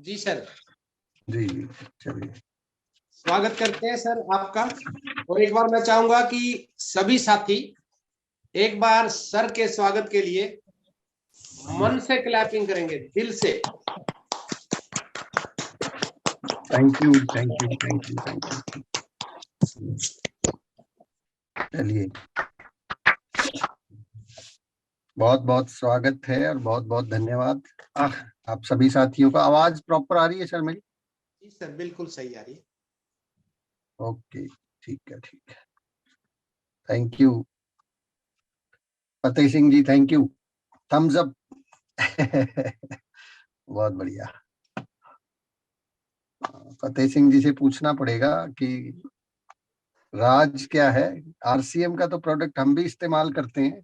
जी sir. जी चलिए, स्वागत करते हैं सर आपका। और एक बार मैं चाहूंगा कि सभी साथी एक बार सर के स्वागत के लिए मन से क्लैपिंग करेंगे, दिल से। Thank you thank you thank you thank you. चलिए, बहुत बहुत स्वागत है और बहुत बहुत धन्यवाद। आप सभी साथियों का आवाज प्रॉपर आ रही है सर मेरी? जी सर, बिल्कुल सही आ रही है। ओके, ठीक है ठीक है। Thank you Fateh Singh ji, thank you, thumbs up. बहुत बढ़िया। फतेह सिंह जी से पूछना पड़ेगा कि राज क्या है। आरसीएम का तो प्रोडक्ट हम भी इस्तेमाल करते हैं,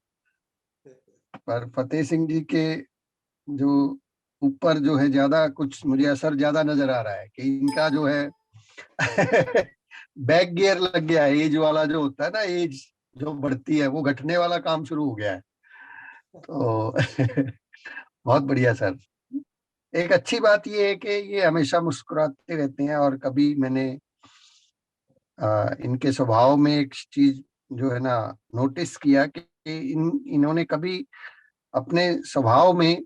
पर फतेह सिंह जी के जो ऊपर जो है ज्यादा कुछ मुझे असर ज्यादा नजर आ रहा है कि इनका जो है बैक गियर लग गया है। एज वाला जो होता है ना, एज जो बढ़ती है वो घटने वाला काम शुरू हो गया है। तो बहुत बढ़िया सर। एक अच्छी बात ये है कि ये हमेशा मुस्कुराते रहते हैं, और कभी मैंने इनके स्वभाव में एक चीज जो है ना नोटिस किया कि इन्होंने कभी अपने स्वभाव में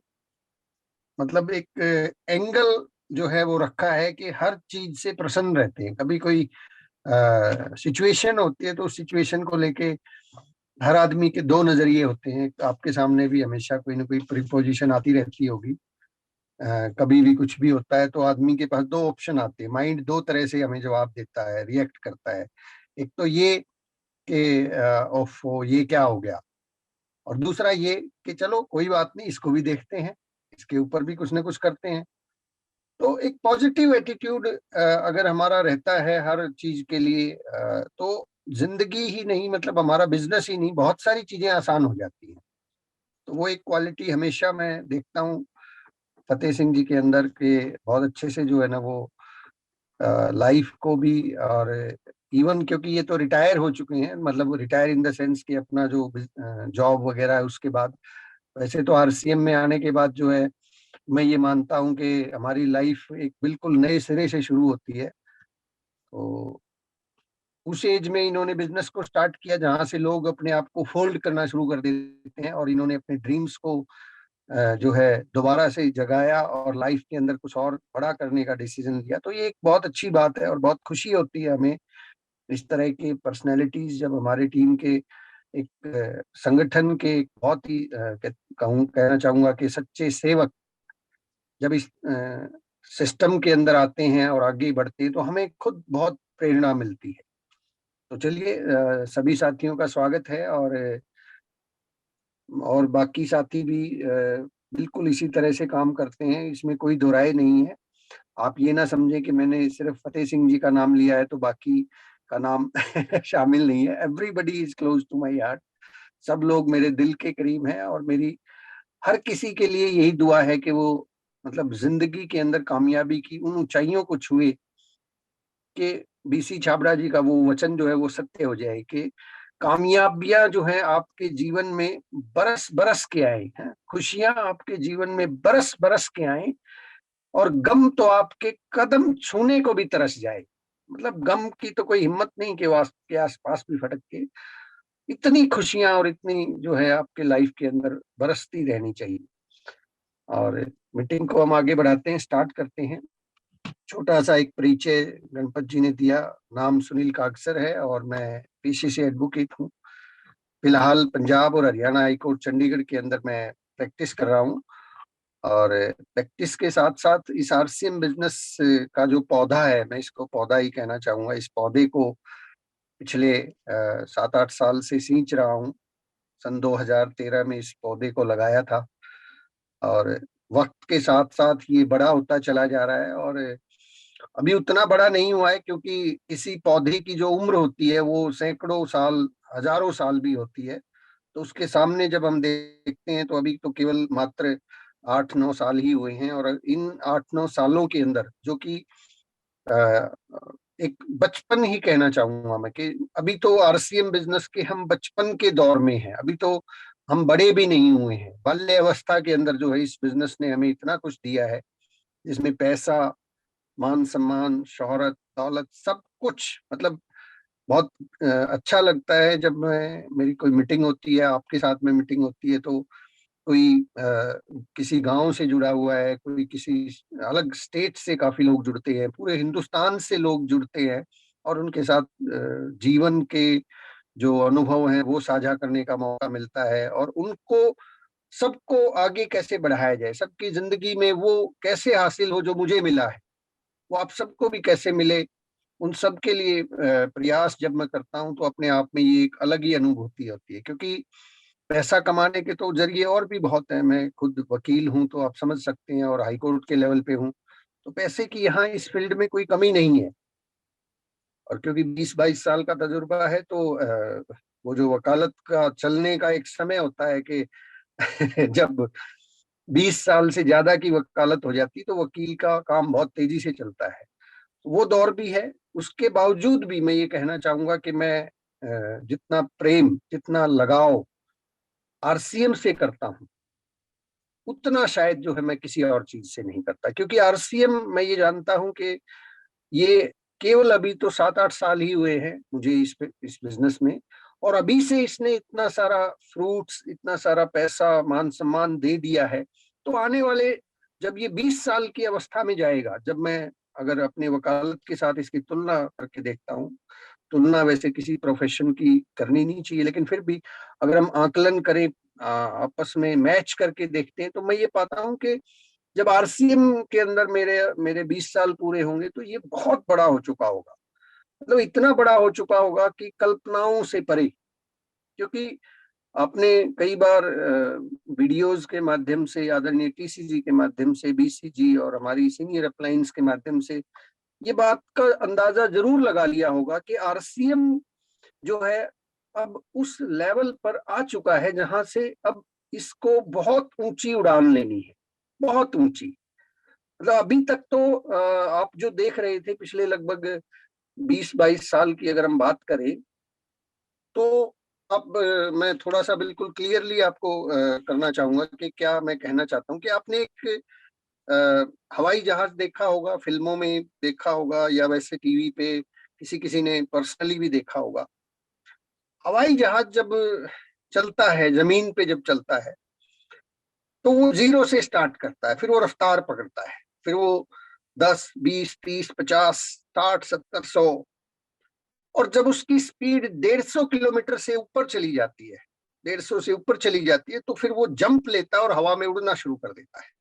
मतलब एक एंगल जो है वो रखा है कि हर चीज से प्रसन्न रहते हैं। कभी कोई सिचुएशन होती है तो उस सिचुएशन को लेके हर आदमी के दो नजरिए होते हैं। आपके सामने भी हमेशा कोई ना कोई प्रिपोजिशन आती रहती होगी। कभी भी कुछ भी होता है तो आदमी के पास दो ऑप्शन आते हैं, माइंड दो तरह से हमें जवाब देता है, रिएक्ट करता है। एक तो ये कि ओफो ये क्या हो गया, और दूसरा ये कि चलो कोई बात नहीं, इसको भी देखते हैं, इसके ऊपर भी कुछ ना कुछ करते हैं। तो एक पॉजिटिव एटीट्यूड अगर हमारा रहता है हर चीज के लिए, तो जिंदगी ही नहीं मतलब हमारा बिजनेस ही नहीं, बहुत सारी चीजें आसान हो जाती हैं। तो वो एक क्वालिटी हमेशा मैं देखता हूँ फतेह सिंह जी के अंदर के, बहुत अच्छे से जो है ना वो लाइफ को भी, और इवन क्योंकि ये तो रिटायर हो चुके हैं, मतलब रिटायर इन द सेंस कि अपना जो जॉब वगैरह है उसके बाद, वैसे तो आरसीएम में आने के बाद जो है मैं ये मानता हूँ कि हमारी लाइफ एक बिल्कुल नए सिरे से शुरू होती है। तो उस एज में इन्होंने बिजनेस को स्टार्ट किया जहां से लोग अपने आप को फोल्ड करना शुरू कर देते हैं, और इन्होंने अपने ड्रीम्स को जो है दोबारा से जगाया और लाइफ के अंदर कुछ और बड़ा करने का डिसीजन लिया। तो ये एक बहुत अच्छी बात है और बहुत खुशी होती है हमें इस तरह की पर्सनैलिटीज जब हमारे टीम के एक संगठन के एक बहुत ही कहना चाहूंगा कि सच्चे सेवक जब इस सिस्टम के अंदर आते हैं और आगे बढ़ते हैं तो हमें खुद बहुत प्रेरणा मिलती है। तो चलिए, सभी साथियों का स्वागत है, और बाकी साथी भी बिल्कुल इसी तरह से काम करते हैं, इसमें कोई दो राय नहीं है। आप ये ना समझें कि मैंने सिर्फ फतेह सिंह जी का नाम लिया है तो बाकी का नाम शामिल नहीं है। Everybody is close to my heart. सब लोग मेरे दिल के करीब हैं, और मेरी हर किसी के लिए यही दुआ है कि वो मतलब जिंदगी के अंदर कामयाबी की उन ऊंचाइयों को छुए कि बीसी छाबड़ा जी का वो वचन जो है वो सत्य हो जाए कि कामयाबियां जो है आपके जीवन में बरस बरस के आए हैं, खुशियां आपके जीवन में बरस बरस के आए, और गम तो आपके कदम छूने को भी तरस जाए। मतलब गम की तो कोई हिम्मत नहीं कि वो आपके आसपास भी फटक के, इतनी खुशियां और इतनी जो है आपके लाइफ के अंदर बरसती रहनी चाहिए। और मीटिंग को हम आगे बढ़ाते हैं, स्टार्ट करते हैं। छोटा सा एक परिचय गणपत जी ने दिया। नाम सुनील कागसर है और मैं पेशे से एडवोकेट हूँ। फिलहाल पंजाब और हरियाणा हाई कोर्ट चंडीगढ़ के अंदर मैं प्रैक्टिस कर रहा हूँ, और प्रैक्टिस के साथ साथ इस आरसीएम बिजनेस का जो पौधा है, मैं इसको पौधा ही कहना चाहूंगा, इस पौधे को पिछले 7-8 साल से सींच रहा हूँ। सन 2013 में इस पौधे को लगाया था, और वक्त के साथ साथ ये बड़ा होता चला जा रहा है। और अभी उतना बड़ा नहीं हुआ है क्योंकि किसी पौधे की जो उम्र होती है वो सैकड़ों साल, हजारों साल भी होती है। तो उसके सामने जब हम देखते हैं तो अभी तो केवल मात्र 8-9 साल ही हुए हैं, और इन 8-9 सालों के अंदर जो कि अ, एक बचपन ही कहना चाहूंगा मैं कि अभी तो आरसीएम बिजनेस के हम बचपन के दौर में हैं। अभी तो हम बड़े भी नहीं हुए हैं, बाल्य अवस्था के अंदर जो है इस बिजनेस ने हमें इतना कुछ दिया है जिसमें पैसा, मान सम्मान, शोहरत, दौलत, सब कुछ, मतलब बहुत अच्छा लगता है जब मैं, मेरी कोई मीटिंग होती है, आपके साथ में मीटिंग होती है, तो कोई किसी गांव से जुड़ा हुआ है, कोई किसी अलग स्टेट से काफी लोग जुड़ते हैं, पूरे हिंदुस्तान से लोग जुड़ते हैं, और उनके साथ जीवन के जो अनुभव हैं वो साझा करने का मौका मिलता है, और उनको सबको आगे कैसे बढ़ाया जाए, सबकी जिंदगी में वो कैसे हासिल हो जो मुझे मिला है, वो आप सबको भी कैसे मिले, उन सब के लिए प्रयास जब मैं करता हूं तो अपने आप में ये एक अलग ही अनुभूति होती है। क्योंकि पैसा कमाने के तो जरिए और भी बहुत हैं, मैं खुद वकील हूं तो आप समझ सकते हैं, और हाईकोर्ट के लेवल पे हूं, तो पैसे की यहाँ इस फील्ड में कोई कमी नहीं है। और क्योंकि 20-22 साल का तजुर्बा है, तो वो जो वकालत का चलने का एक समय होता है कि जब 20 साल से ज्यादा की वकालत हो जाती है तो वकील का काम बहुत तेजी से चलता है, वो दौर भी है। उसके बावजूद भी मैं ये कहना चाहूंगा कि मैं जितना प्रेम, जितना लगाव आरसीएम से करता हूँ, उतना शायद जो है मैं किसी और चीज से नहीं करता। क्योंकि आरसीएम, मैं ये जानता हूं कि ये केवल अभी तो 7-8 साल ही हुए हैं मुझे इस बिजनेस में, और अभी से इसने इतना सारा फ्रूट्स, इतना सारा पैसा, मान सम्मान दे दिया है। तो आने वाले, जब ये 20 साल की अवस्था में जाएगा, जब मैं अगर अपने वकालत के साथ इसकी तुलना करके देखता हूँ, तुलना वैसे किसी प्रोफेशन की करनी नहीं चाहिए, लेकिन फिर भी अगर हम आकलन करें, आपस में मैच करके देखते हैं, तो मैं ये पाता हूँ कि जब आरसीएम के अंदर मेरे मेरे 20 साल पूरे होंगे तो ये बहुत बड़ा हो चुका होगा, मतलब इतना बड़ा हो चुका होगा कि कल्पनाओं से परे। क्योंकि आपने कई बार वीडियोज के माध्यम से, आदरणीय टीसीजी के माध्यम से, बीसीजी और हमारी सीनियर अपलाइंस के माध्यम से ये बात का अंदाजा जरूर लगा लिया होगा कि आरसीएम जो है अब उस लेवल पर आ चुका है जहां से अब इसको बहुत ऊंची उड़ान लेनी है, बहुत ऊंची। मतलब अभी तक तो आप जो देख रहे थे पिछले लगभग 20-22 साल की अगर हम बात करें, तो अब मैं थोड़ा सा बिल्कुल क्लियरली आपको करना चाहूंगा कि क्या मैं कहना चाहता हूँ कि आपने एक हवाई जहाज देखा होगा, फिल्मों में देखा होगा, या वैसे टीवी पे किसी किसी ने पर्सनली भी देखा होगा। हवाई जहाज जब चलता है, जमीन पे जब चलता है, तो वो जीरो से स्टार्ट करता है, फिर वो रफ्तार पकड़ता है, फिर वो 10, 20, 30, 50, 60, 70, 100, और जब उसकी स्पीड 150 किलोमीटर से ऊपर चली जाती है, 150 से ऊपर चली जाती है, तो फिर वो जंप लेता है और हवा में उड़ना शुरू कर देता है।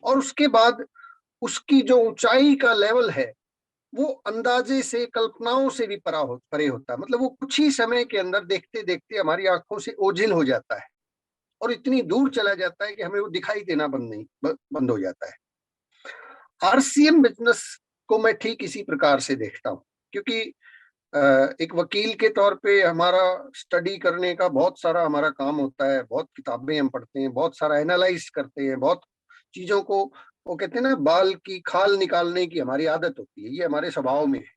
और उसके बाद उसकी जो ऊंचाई का लेवल है वो अंदाजे से, कल्पनाओं से भी परे होता है। मतलब वो कुछ ही समय के अंदर देखते देखते हमारी आंखों से ओझल हो जाता है, और इतनी दूर चला जाता है कि हमें वो दिखाई देना बंद हो जाता है। आरसीएम बिजनेस को मैं ठीक इसी प्रकार से देखता हूँ। क्योंकि एक वकील के तौर पे हमारा स्टडी करने का बहुत सारा हमारा काम होता है, बहुत किताबें हम पढ़ते हैं, बहुत सारा एनालाइज करते हैं, बहुत चीजों को, वो कहते हैं ना, बाल की खाल निकालने की हमारी आदत होती है, ये हमारे स्वभाव में है।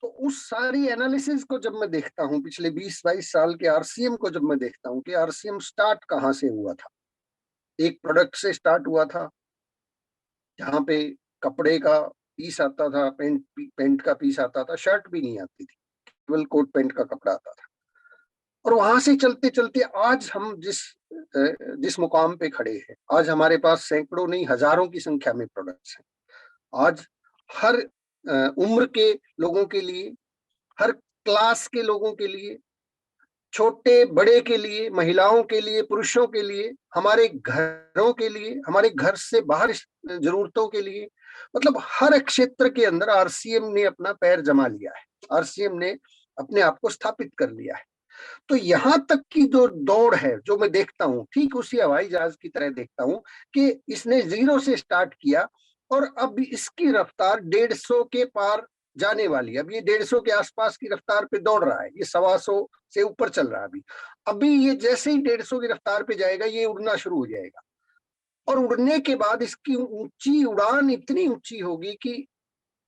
तो उस सारी एनालिसिस को जब मैं देखता हूँ, पिछले 20-22 साल के आरसीएम को जब मैं देखता हूँ कि आरसीएम स्टार्ट कहाँ से हुआ था। एक प्रोडक्ट से स्टार्ट हुआ था जहाँ पे कपड़े का पीस आता था, पेंट का पीस आता था, शर्ट भी नहीं आती थी, केवल कोट पेंट का कपड़ा आता था। और वहां से चलते चलते आज हम जिस मुकाम पे खड़े हैं, आज हमारे पास सैकड़ों नहीं हजारों की संख्या में प्रोडक्ट्स हैं। आज हर उम्र के लोगों के लिए, हर क्लास के लोगों के लिए, छोटे बड़े के लिए, महिलाओं के लिए, पुरुषों के लिए, हमारे घरों के लिए, हमारे घर से बाहर जरूरतों के लिए, मतलब हर क्षेत्र के अंदर आरसीएम ने अपना पैर जमा लिया है, आरसीएम ने अपने आप को स्थापित कर लिया है। तो यहां तक की जो दौड़ है, जो मैं देखता हूँ, ठीक उसी हवाई जहाज की तरह देखता हूँ कि इसने जीरो से स्टार्ट किया और अब इसकी रफ्तार 150 के पार जाने वाली है। अब ये 150 के आसपास की रफ्तार पे दौड़ रहा है, ये 125 से ऊपर चल रहा है अभी। अभी ये जैसे ही 150 की रफ्तार पे जाएगा, ये उड़ना शुरू हो जाएगा, और उड़ने के बाद इसकी ऊंची उड़ान इतनी ऊंची होगी कि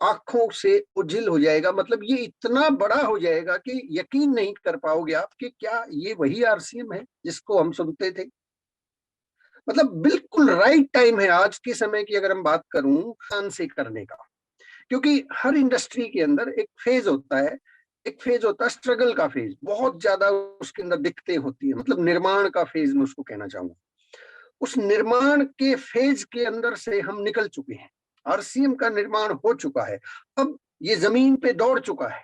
आंखों से ओझल हो जाएगा। मतलब ये इतना बड़ा हो जाएगा कि यकीन नहीं कर पाओगे आप कि क्या ये वही आरसीएम है जिसको हम सुनते थे। मतलब बिल्कुल राइट टाइम है आज के समय की अगर हम बात करूं ध्यान से करने का, क्योंकि हर इंडस्ट्री के अंदर एक फेज होता है, एक फेज होता है स्ट्रगल का फेज, बहुत ज्यादा उसके अंदर दिक्कतें होती है, मतलब निर्माण का फेज मैं उसको कहना चाहूंगा। उस निर्माण के फेज के अंदर से हम निकल चुके हैं, आरसीएम का निर्माण हो चुका है, अब ये जमीन पे दौड़ चुका है,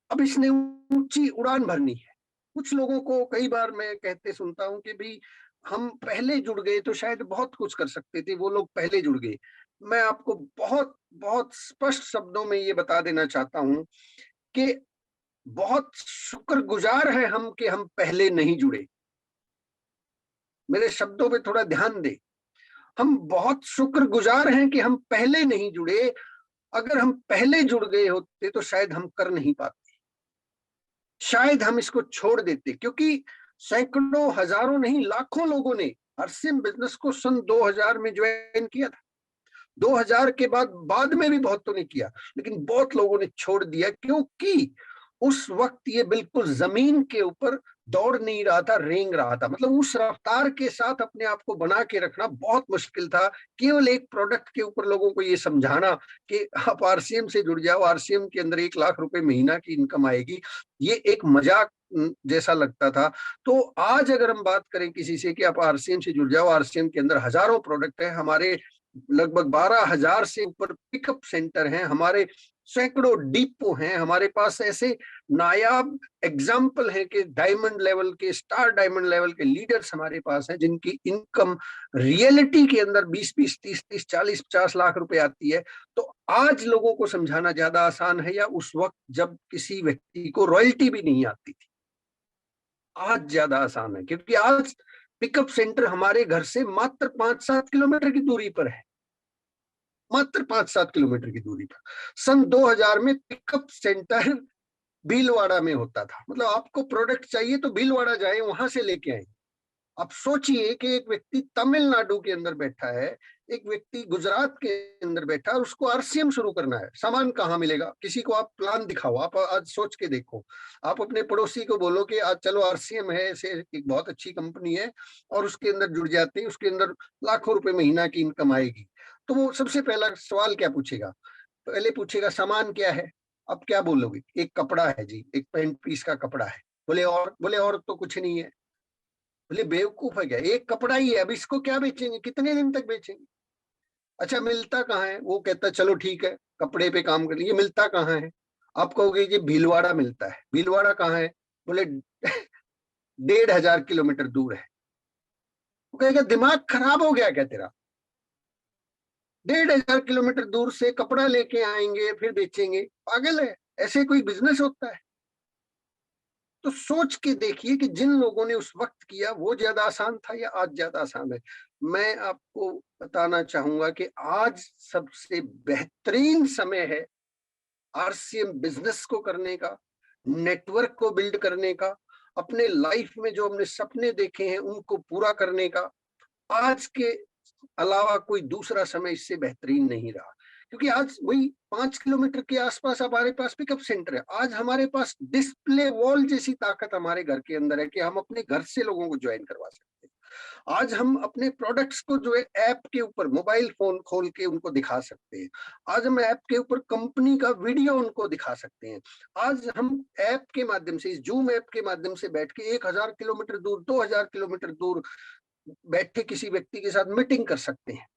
अब इसने ऊंची उड़ान भरनी है। कुछ लोगों को कई बार मैं कहते सुनता हूं कि भाई हम पहले जुड़ गए तो शायद बहुत कुछ कर सकते थे, वो लोग पहले जुड़ गए। मैं आपको बहुत बहुत स्पष्ट शब्दों में ये बता देना चाहता हूं कि बहुत शुक्रगुजार हैं हम कि हम पहले नहीं जुड़े। मेरे शब्दों पे थोड़ा ध्यान दे, हम बहुत शुक्रगुजार हैं कि हम पहले नहीं जुड़े। अगर हम पहले जुड़ गए होते तो शायद हम कर नहीं पाते, शायद हम इसको छोड़ देते, क्योंकि सैकड़ों हजारों नहीं लाखों लोगों ने आरसीएम बिजनेस को सन 2000 में ज्वाइन किया था। 2000 के बाद में भी बहुतों ने किया, लेकिन बहुत लोगों ने छोड़ दिया, क्योंकि उस वक्त ये बिल्कुल जमीन के ऊपर दौड़ नहीं रहा था, रेंग रहा था। मतलब उस रफ्तार के साथ अपने आप को बना के रखना बहुत मुश्किल था। केवल एक प्रोडक्ट के ऊपर लोगों को ये समझाना कि आप आरसीएम से जुड़ जाओ, आरसीएम के अंदर 1 लाख रुपए महीना की इनकम आएगी, ये एक मजाक जैसा लगता था। तो आज अगर हम बात करें किसी से कि आप आरसीएम से जुड़ जाओ, आरसीएम के अंदर हजारों प्रोडक्ट है, हमारे लगभग 12,000 से ऊपर पिकअप सेंटर हैं, हमारे सैकड़ों डिपो हैं, हमारे पास ऐसे नायाब एग्जाम्पल हैं कि डायमंड लेवल के, स्टार डायमंड लेवल के लीडर्स हमारे पास हैं जिनकी इनकम रियलिटी के अंदर 20-20, 30-30, 40-50 लाख रुपए आती है। तो आज लोगों को समझाना ज्यादा आसान है या उस वक्त जब किसी व्यक्ति को रॉयल्टी भी नहीं आती थी? आज ज्यादा आसान है, क्योंकि आज पिकअप सेंटर हमारे घर से मात्र 5-7 किलोमीटर की दूरी पर है, मात्र 5-7 किलोमीटर की दूरी पर। सन 2000 में पिकअप सेंटर भीलवाड़ा में होता था, मतलब आपको प्रोडक्ट चाहिए तो भीलवाड़ा जाए, वहां से लेके आए। अब सोचिए कि एक व्यक्ति तमिलनाडु के अंदर बैठा है, एक व्यक्ति गुजरात के अंदर बैठा है, और उसको आरसीएम शुरू करना है। सामान कहाँ मिलेगा? किसी को आप प्लान दिखाओ, आप आज सोच के देखो, आप अपने पड़ोसी को बोलो कि आज चलो आरसीएम है, ऐसे एक बहुत अच्छी कंपनी है और उसके अंदर जुड़ जाते हैं, उसके अंदर लाखों रुपए महीना की इनकम आएगी। तो वो सबसे पहला सवाल क्या पूछेगा? पहले पूछेगा सामान क्या है। अब क्या बोलोगे? एक कपड़ा है जी, एक पैंट पीस का कपड़ा है। बोले और तो कुछ नहीं है। बोले बेवकूफ है क्या, एक कपड़ा ही है, अब इसको क्या बेचेंगे, कितने दिन तक बेचेंगे? अच्छा मिलता कहाँ है? वो कहता चलो ठीक है, कपड़े पे काम कर लीजिए, मिलता कहाँ है? आप कहोगे जी भीलवाड़ा मिलता है। भीलवाड़ा कहाँ है? बोले 1,500 किलोमीटर दूर है। वो कहेगा दिमाग खराब हो गया क्या तेरा? 1,500 किलोमीटर दूर से कपड़ा लेके आएंगे फिर बेचेंगे? पागल है? ऐसे कोई बिजनेस होता है? तो सोच के देखिए कि जिन लोगों ने उस वक्त किया वो ज्यादा आसान था या आज ज्यादा आसान है। मैं आपको बताना चाहूंगा कि आज सबसे बेहतरीन समय है आरसीएम बिजनेस को करने का, नेटवर्क को बिल्ड करने का, अपने लाइफ में जो हमने सपने देखे हैं उनको पूरा करने का। आज के अलावा कोई दूसरा समय इससे बेहतरीन नहीं रहा, क्योंकि आज वही 5 किलोमीटर के आसपास हमारे पास पिकअप सेंटर है। आज हमारे पास डिस्प्ले वॉल जैसी ताकत हमारे घर के अंदर है कि हम अपने घर से लोगों को ज्वाइन करवा सकते हैं। आज हम अपने प्रोडक्ट्स को जो है ऐप के ऊपर मोबाइल फोन खोल के उनको दिखा सकते हैं। आज हम ऐप के ऊपर कंपनी का वीडियो उनको दिखा सकते हैं। आज हम ऐप के माध्यम से, इस जूम ऐप के माध्यम से बैठ के 1,000 किलोमीटर दूर, 2,000 किलोमीटर दूर बैठे किसी व्यक्ति के साथ मीटिंग कर सकते हैं।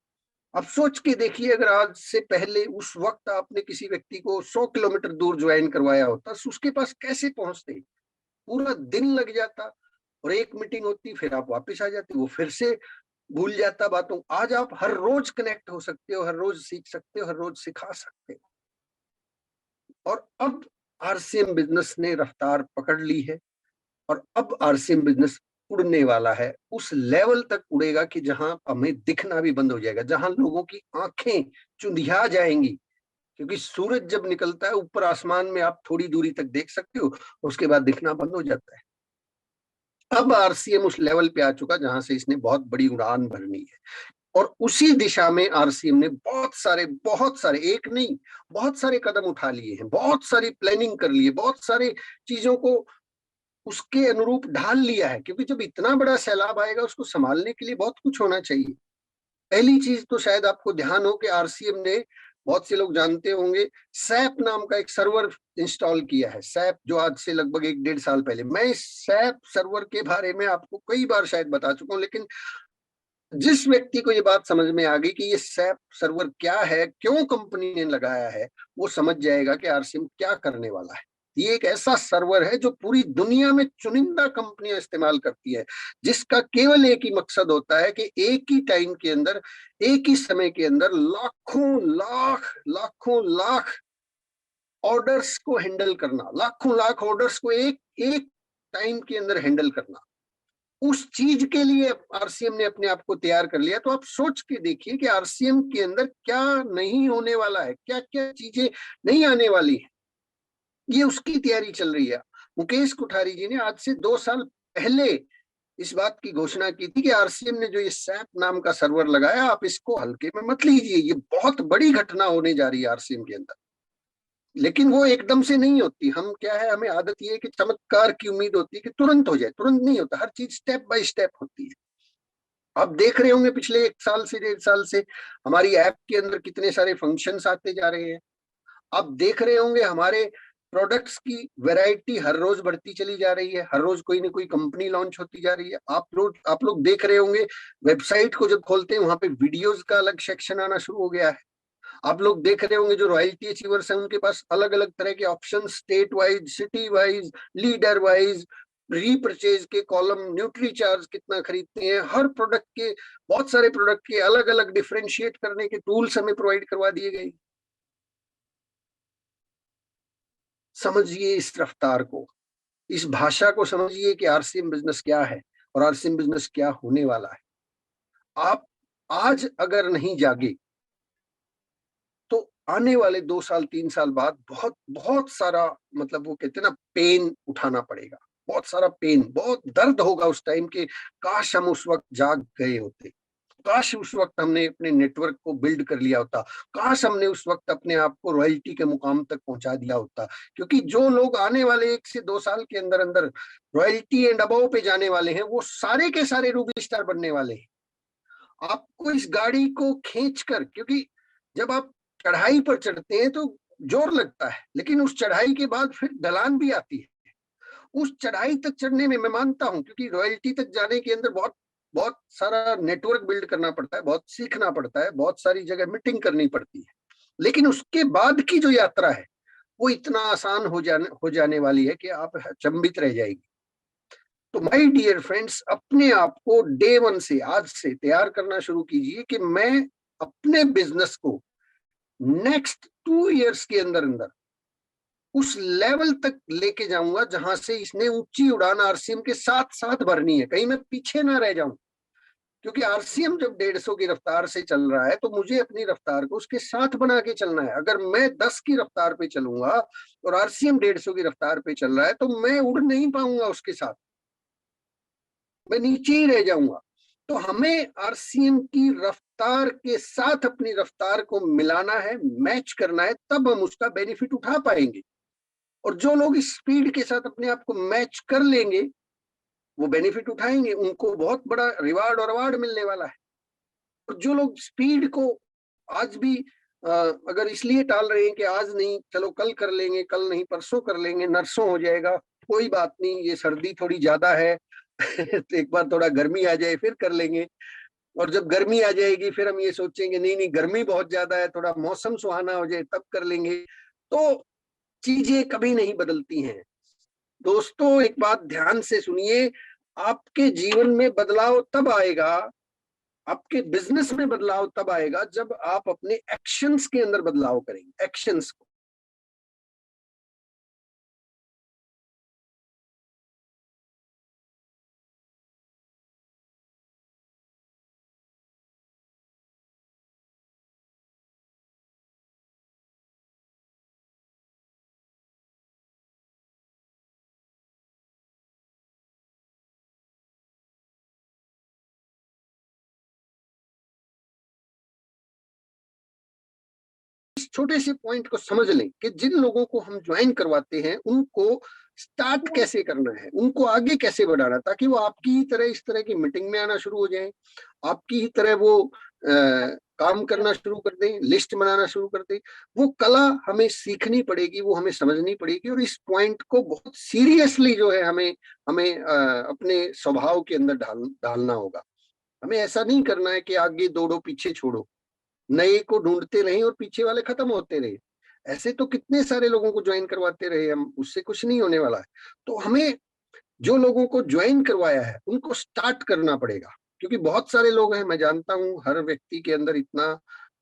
अब सोच के देखिए, अगर आज से पहले उस वक्त आपने किसी व्यक्ति को 100 किलोमीटर दूर ज्वाइन करवाया होता तो उसके पास कैसे पहुंचते? पूरा दिन लग जाता और एक मीटिंग होती, फिर आप वापस आ जाते, वो फिर से भूल जाता बातों। आज आप हर रोज कनेक्ट हो सकते हो, हर रोज सीख सकते हो, हर रोज सिखा सकते हो। और अब आरसीएम बिजनेस ने रफ्तार पकड़ ली है और अब आरसीएम बिजनेस उड़ने वाला है। उस लेवल तक उड़ेगा कि जहां हमें दिखना भी बंद हो जाएगा, जहां लोगों की आंखें चुंधिया जाएंगी, क्योंकि सूरज जब निकलता है ऊपर आसमान में आप थोड़ी दूरी तक देख सकते हो, उसके बाद दिखना बंद हो जाता है। अब आरसीएम उस लेवल पे आ चुका जहां से इसने बहुत बड़ी उड़ान भरनी है, और उसी दिशा में आरसीएम ने बहुत सारे एक नहीं बहुत सारे कदम उठा लिए हैं, बहुत सारी प्लानिंग कर ली है, बहुत सारे चीजों को उसके अनुरूप ढाल लिया है, क्योंकि जब इतना बड़ा सैलाब आएगा उसको संभालने के लिए बहुत कुछ होना चाहिए। पहली चीज तो शायद आपको ध्यान हो कि आरसीएम ने, बहुत से लोग जानते होंगे, सैप नाम का एक सर्वर इंस्टॉल किया है। सैप, जो आज से लगभग 1-1.5 साल पहले, मैं इस सैप सर्वर के बारे में आपको कई बार शायद बता चुका हूं, लेकिन जिस व्यक्ति को ये बात समझ में आ गई कि ये सैप सर्वर क्या है, क्यों कंपनी ने लगाया है, वो समझ जाएगा कि आरसीएम क्या करने वाला है। ये एक ऐसा सर्वर है जो पूरी दुनिया में चुनिंदा कंपनियां इस्तेमाल करती है, जिसका केवल एक ही मकसद होता है कि एक ही टाइम के अंदर, एक ही समय के अंदर लाखों लाख ऑर्डर्स को हैंडल करना, लाखों लाख ऑर्डर्स को एक एक टाइम के अंदर हैंडल करना। उस चीज के लिए आरसीएम ने अपने आप को तैयार कर लिया। तो आप सोच के देखिए कि आरसीएम के अंदर क्या नहीं होने वाला है, क्या क्या चीजें नहीं आने वाली है, ये उसकी तैयारी चल रही है। मुकेश कोठारी जी ने आज से 2 साल पहले इस बात की घोषणा की थी कि आरसीएम ने जो ये सैप नाम का सर्वर लगाया, आप इसको हल्के में मत लीजिए, ये बहुत बड़ी घटना होने जा रही है आरसीएम के अंदर। लेकिन वो एकदम से नहीं होती। हम क्या है, हमें आदत ये है कि चमत्कार की उम्मीद होती है कि तुरंत हो जाए, तुरंत नहीं होता, हर चीज स्टेप बाय स्टेप होती है। आप देख रहे होंगे पिछले 1 साल से 1.5 साल से हमारी ऐप के अंदर कितने सारे फंक्शंस आते जा रहे हैं। आप देख रहे होंगे हमारे प्रोडक्ट्स की वैरायटी हर रोज बढ़ती चली जा रही है, हर रोज कोई ना कोई कंपनी लॉन्च होती जा रही है। आप लोग देख रहे होंगे, वेबसाइट को जब खोलते हैं वहां पे वीडियोस का अलग सेक्शन आना शुरू हो गया है। आप लोग देख रहे होंगे जो रॉयल्टी अचीवर्स हैं उनके पास अलग अलग तरह के option, state wise, city wise, leader wise, repurchase के कॉलम, न्यूट्री चार्ज कितना खरीदते हैं, हर प्रोडक्ट के, बहुत सारे प्रोडक्ट के अलग अलग डिफरेंशिएट करने के टूल्स हमें प्रोवाइड करवा दिए गए। समझिए इस रफ्तार को, इस भाषा को समझिए कि आरसीएम बिजनेस क्या है और आरसीएम बिजनेस क्या होने वाला है। आप आज अगर नहीं जागे तो आने वाले 2 साल 3 साल बाद बहुत बहुत सारा, मतलब वो कहते हैं ना, पेन उठाना पड़ेगा, बहुत सारा पेन, बहुत दर्द होगा उस टाइम के। काश हम उस वक्त जाग गए होते, काश उस वक्त हमने अपने नेटवर्क को बिल्ड कर लिया होता, काश हमने उस वक्त अपने आप को रॉयल्टी के मुकाम तक पहुंचा दिया होता। क्योंकि जो लोग आने वाले 1 से 2 साल के अंदर अंदर रॉयल्टी एंड अबव पे जाने वाले हैं, वो सारे के सारे रूबी स्टार बनने वाले हैं। आपको इस गाड़ी को खींचकर, क्योंकि जब आप चढ़ाई पर चढ़ते हैं तो जोर लगता है, लेकिन उस चढ़ाई के बाद फिर ढलान भी आती है। उस चढ़ाई तक चढ़ने में मैं मानता हूं, क्योंकि रॉयल्टी तक जाने के अंदर बहुत बहुत सारा नेटवर्क बिल्ड करना पड़ता है, बहुत सीखना पड़ता है, बहुत सारी जगह मीटिंग करनी पड़ती है, लेकिन उसके बाद की जो यात्रा है वो इतना आसान हो जाने वाली है कि आप अचंभित रह जाएगी। तो माय डियर फ्रेंड्स, अपने आप को डे वन से, आज से तैयार करना शुरू कीजिए कि मैं अपने बिजनेस को नेक्स्ट 2 इयर्स के अंदर अंदर उस लेवल तक लेके जाऊंगा जहां से इसने ऊंची उड़ान आरसीएम के साथ साथ भरनी है, कहीं मैं पीछे ना रह जाऊं। क्योंकि आरसीएम जब 150 की रफ्तार से चल रहा है तो मुझे अपनी रफ्तार को उसके साथ बना के चलना है। अगर मैं 10 की रफ्तार पे चलूंगा और आरसीएम 150 की रफ्तार पे चल रहा है तो मैं उड़ नहीं पाऊंगा उसके साथ, मैं नीचे ही रह जाऊंगा। तो हमें आरसीएम की रफ्तार के साथ अपनी रफ्तार को मिलाना है, मैच करना है, तब हम उसका बेनिफिट उठा पाएंगे। और जो लोग इस स्पीड के साथ अपने आप को मैच कर लेंगे वो बेनिफिट उठाएंगे, उनको बहुत बड़ा रिवार्ड और अवार्ड मिलने वाला है। और जो लोग स्पीड को आज भी अगर इसलिए टाल रहे हैं कि आज नहीं, चलो कल कर लेंगे, कल नहीं परसों कर लेंगे, नरसों हो जाएगा, कोई बात नहीं, ये सर्दी थोड़ी ज्यादा है तो एक बार थोड़ा गर्मी आ जाए फिर कर लेंगे। और जब गर्मी आ जाएगी फिर हम ये सोचेंगे नहीं नहीं गर्मी बहुत ज्यादा है, थोड़ा मौसम सुहाना हो जाए तब कर लेंगे। तो चीजें कभी नहीं बदलती हैं दोस्तों। एक बात ध्यान से सुनिए, आपके जीवन में बदलाव तब आएगा, आपके बिजनेस में बदलाव तब आएगा जब आप अपने एक्शंस के अंदर बदलाव करेंगे, एक्शंस को। इस छोटे से पॉइंट को समझ लें कि जिन लोगों को हम ज्वाइन करवाते हैं उनको स्टार्ट कैसे करना है, उनको आगे कैसे बढ़ाना, ताकि वो आपकी ही तरह इस तरह की मीटिंग में आना शुरू हो जाए, आपकी ही तरह वो काम करना शुरू कर दें, लिस्ट बनाना शुरू कर दें। वो कला हमें सीखनी पड़ेगी, वो हमें समझनी पड़ेगी, और इस पॉइंट को बहुत सीरियसली जो है हमें हमें अपने स्वभाव के अंदर डालना होगा। हमें ऐसा नहीं करना है कि आगे दौड़ो पीछे छोड़ो, नए को ढूंढते रहे और पीछे वाले खत्म होते रहे। ऐसे तो कितने सारे लोगों को ज्वाइन करवाते रहे हम, उससे कुछ नहीं होने वाला है। तो हमें जो लोगों को ज्वाइन करवाया है उनको स्टार्ट करना पड़ेगा, क्योंकि बहुत सारे लोग हैं, मैं जानता हूँ हर व्यक्ति के अंदर इतना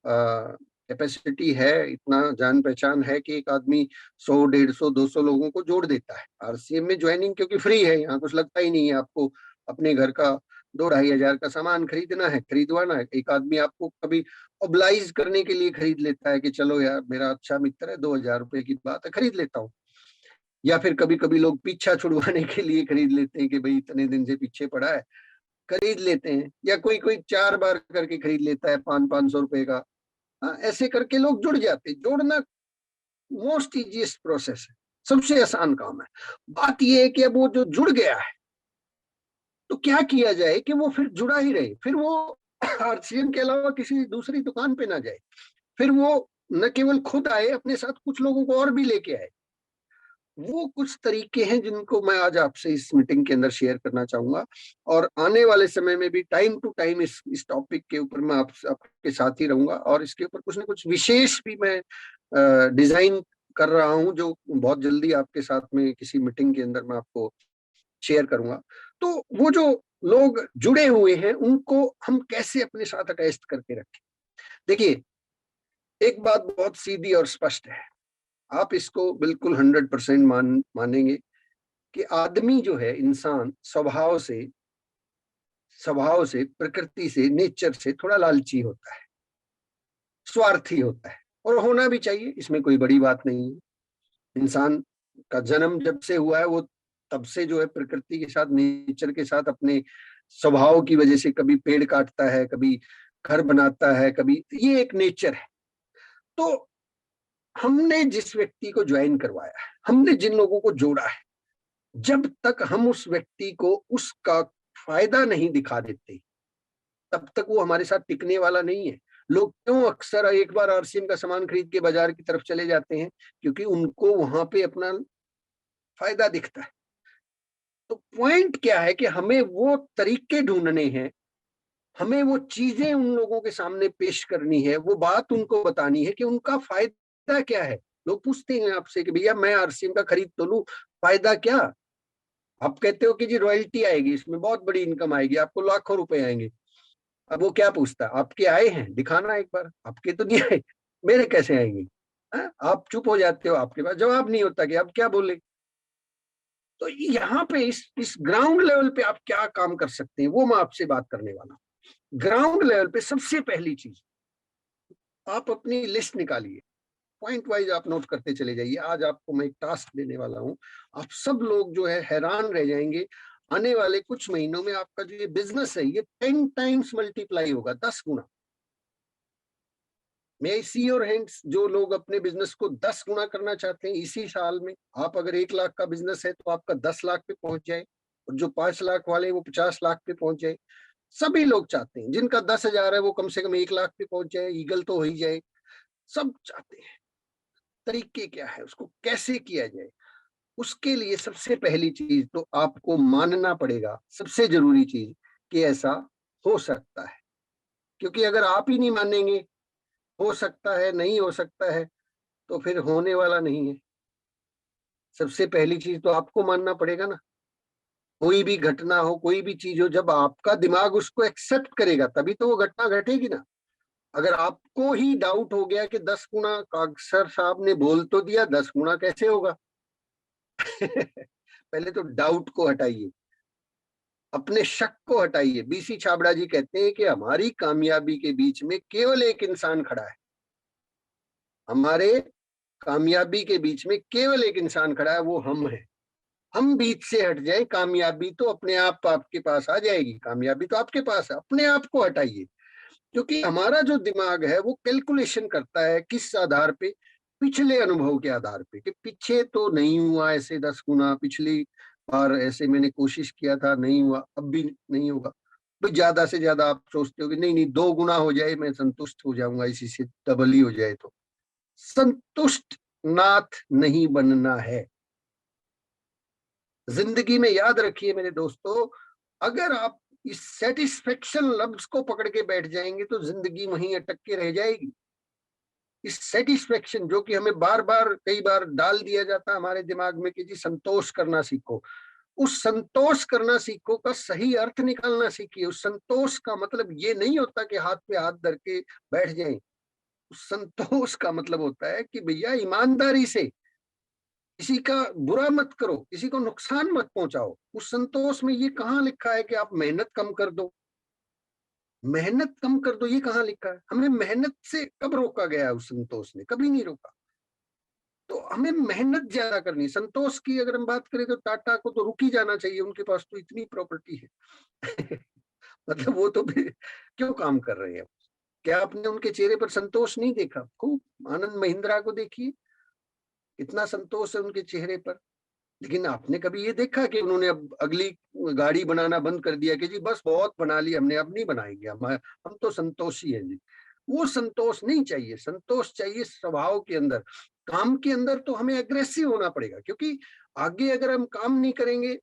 कैपेसिटी है, इतना जान पहचान है कि एक आदमी 100, 150, 200 लोगों को जोड़ देता है। आरसीएम में ज्वाइनिंग क्योंकि फ्री है, यहाँ कुछ लगता ही नहीं है आपको। अपने घर का 2-2.5 हजार का सामान खरीदना है, खरीदवाना है, एक आदमी आपको कभी ओब्लाइज करने के लिए खरीद लेता है कि चलो यार मेरा अच्छा मित्र है, 2,000 रुपए की बात है, खरीद लेता हूँ। या फिर कभी कभी लोग पीछा छुड़वाने के लिए खरीद लेते हैं कि भाई इतने दिन से पीछे पड़ा है, खरीद लेते हैं। या कोई कोई 4 बार करके खरीद लेता है 500-500 रुपए का। ऐसे करके लोग जुड़ जाते हैं। जोड़ना मोस्ट इजीएस्ट प्रोसेस है, सबसे आसान काम है। बात यह है कि अब वो जो जुड़ गया है तो क्या किया जाए कि वो फिर जुड़ा ही रहे, फिर वो आरसीएम के अलावा किसी दूसरी दुकान पे ना जाए, फिर वो न केवल खुद आए, अपने साथ कुछ लोगों को और भी लेके आए। वो कुछ तरीके हैं जिनको मैं आज आपसे इस मीटिंग के अंदर शेयर करना चाहूंगा, और आने वाले समय में भी टाइम टू टाइम इस टॉपिक के ऊपर मैं आपके साथ ही रहूंगा, और इसके ऊपर कुछ ना कुछ विशेष भी मैं डिजाइन कर रहा हूं, जो बहुत जल्दी आपके साथ में किसी मीटिंग के अंदर मैं आपको शेयर करूंगा। तो वो जो लोग जुड़े हुए हैं उनको हम कैसे अपने साथ अटैच करके रखें। देखिए, एक बात बहुत सीधी और स्पष्ट है, आप इसको बिल्कुल 100% मानेंगे कि आदमी जो है, इंसान स्वभाव से प्रकृति से, नेचर से थोड़ा लालची होता है, स्वार्थी होता है, और होना भी चाहिए, इसमें कोई बड़ी बात नहीं है। इंसान का जन्म जब से हुआ है वो तब से जो है प्रकृति के साथ, नेचर के साथ अपने स्वभाव की वजह से कभी पेड़ काटता है, कभी घर बनाता है, कभी, ये एक नेचर है। तो हमने जिस व्यक्ति को ज्वाइन करवाया है, हमने जिन लोगों को जोड़ा है, जब तक हम उस व्यक्ति को उसका फायदा नहीं दिखा देते तब तक वो हमारे साथ टिकने वाला नहीं है। लोग क्यों अक्सर एक बार आरसीएम का सामान खरीद के बाजार की तरफ चले जाते हैं? क्योंकि उनको वहां पे अपना फायदा दिखता है। तो पॉइंट क्या है कि हमें वो तरीके ढूंढने हैं, हमें वो चीजें उन लोगों के सामने पेश करनी है, वो बात उनको बतानी है कि उनका फायदा क्या है। लोग पूछते हैं आपसे कि भैया मैं आरसीएम का खरीद तो लूं, फायदा क्या? आप कहते हो कि जी रॉयल्टी आएगी, इसमें बहुत बड़ी इनकम आएगी, आपको लाखों रुपए आएंगे। अब वो क्या पूछता है, आपके आए हैं, दिखाना एक बार। आपके तो नहीं आए, मेरे कैसे आएंगे? आप चुप हो जाते हो, आपके पास जवाब नहीं होता कि आप क्या बोले। तो यहाँ पे इस ग्राउंड लेवल पे आप क्या काम कर सकते हैं, वो मैं आपसे बात करने वाला हूँ। ग्राउंड लेवल पे सबसे पहली चीज, आप अपनी लिस्ट निकालिए, पॉइंट वाइज आप नोट करते चले जाइए। आज आपको मैं एक टास्क देने वाला हूँ, आप सब लोग जो है हैरान रह जाएंगे। आने वाले कुछ महीनों में आपका जो ये बिजनेस है ये 10 टाइम्स मल्टीप्लाई होगा, 10 गुना। मैं सी योर हैंड्स, जो लोग अपने बिजनेस को 10 गुना करना चाहते हैं इसी साल में। आप अगर 1 लाख का बिजनेस है तो आपका 10 लाख पे पहुंच जाए, और जो 5 लाख वाले वो 50 लाख पे पहुंच जाए। सभी लोग चाहते हैं, जिनका 10,000 है वो कम से कम 1 लाख पे पहुंच जाए, ईगल तो हो ही जाए। सब चाहते हैं। तरीके क्या है, उसको कैसे किया जाए? उसके लिए सबसे पहली चीज तो आपको मानना पड़ेगा, सबसे जरूरी चीज, कि ऐसा हो सकता है। क्योंकि अगर आप ही नहीं मानेंगे हो सकता है, नहीं हो सकता है, तो फिर होने वाला नहीं है। सबसे पहली चीज तो आपको मानना पड़ेगा ना। कोई भी घटना हो, कोई भी चीज हो, जब आपका दिमाग उसको एक्सेप्ट करेगा तभी तो वो घटना घटेगी ना। अगर आपको ही डाउट हो गया कि 10 गुना, अक्सर साहब ने बोल तो दिया, 10 गुना कैसे होगा? पहले तो डाउट को हटाइए, अपने शक को हटाइए। बीसी छाबड़ा जी कहते हैं कि हमारी कामयाबी के बीच में केवल एक इंसान खड़ा है। हमारे कामयाबी के बीच में केवल एक इंसान खड़ा है, वो हम हैं। हम बीच से हट जाए, कामयाबी तो अपने आप आपके पास आ जाएगी। कामयाबी तो आपके पास है, अपने आप को हटाइए। क्योंकि हमारा जो दिमाग है वो कैलकुलेशन करता है किस आधार पे, पिछले अनुभव के आधार पे, कि पीछे तो नहीं हुआ ऐसे 10 गुना, पिछली बार ऐसे मैंने कोशिश किया था नहीं हुआ, अब भी नहीं होगा। तो ज्यादा से ज्यादा आप सोचते हो कि नहीं नहीं 2 गुना हो जाए मैं संतुष्ट हो जाऊंगा, इसी से डबल ही हो जाए। तो संतुष्ट नाथ नहीं बनना है जिंदगी में। याद रखिए मेरे दोस्तों, अगर आप इस सेटिस्फेक्शन लफ्ज को पकड़ के बैठ जाएंगे तो जिंदगी वहीं अटक के रह जाएगी। इस सेटिस्फेक्शन जो कि हमें बार बार कई बार डाल दिया जाता है हमारे दिमाग में कि जी संतोष करना सीखो, उस संतोष करना सीखो का सही अर्थ निकालना सीखिए। उस संतोष का मतलब ये नहीं होता कि हाथ पे हाथ धर के बैठ जाएं। उस संतोष का मतलब होता है कि भैया ईमानदारी से किसी का बुरा मत करो, किसी को नुकसान मत पहुंचाओ। उस संतोष में ये कहाँ लिखा है कि आप मेहनत कम कर दो, मेहनत कम कर दो, ये कहाँ लिखा है? हमें मेहनत से कब रोका गया है? उस संतोष ने कभी नहीं रोका। तो हमें मेहनत ज्यादा करनी। संतोष की अगर हम बात करें तो टाटा को तो रुक ही जाना चाहिए, उनके पास तो इतनी प्रॉपर्टी है। मतलब वो तो क्यों काम कर रहे हैं? क्या आपने उनके चेहरे पर संतोष नहीं देखा? खूब आनंद महिंद्रा को देखिए, इतना संतोष है उनके चेहरे पर। लेकिन आपने कभी ये देखा कि उन्होंने अब अगली गाड़ी बनाना बंद कर दिया कि जी बस बहुत बना ली हमने, अब नहीं बनाएंगे, हम तो संतोषी हैं जी? वो संतोष नहीं चाहिए। संतोष चाहिए स्वभाव के अंदर। काम के अंदर तो हमें एग्रेसिव होना पड़ेगा, क्योंकि आगे अगर हम काम नहीं करेंगे,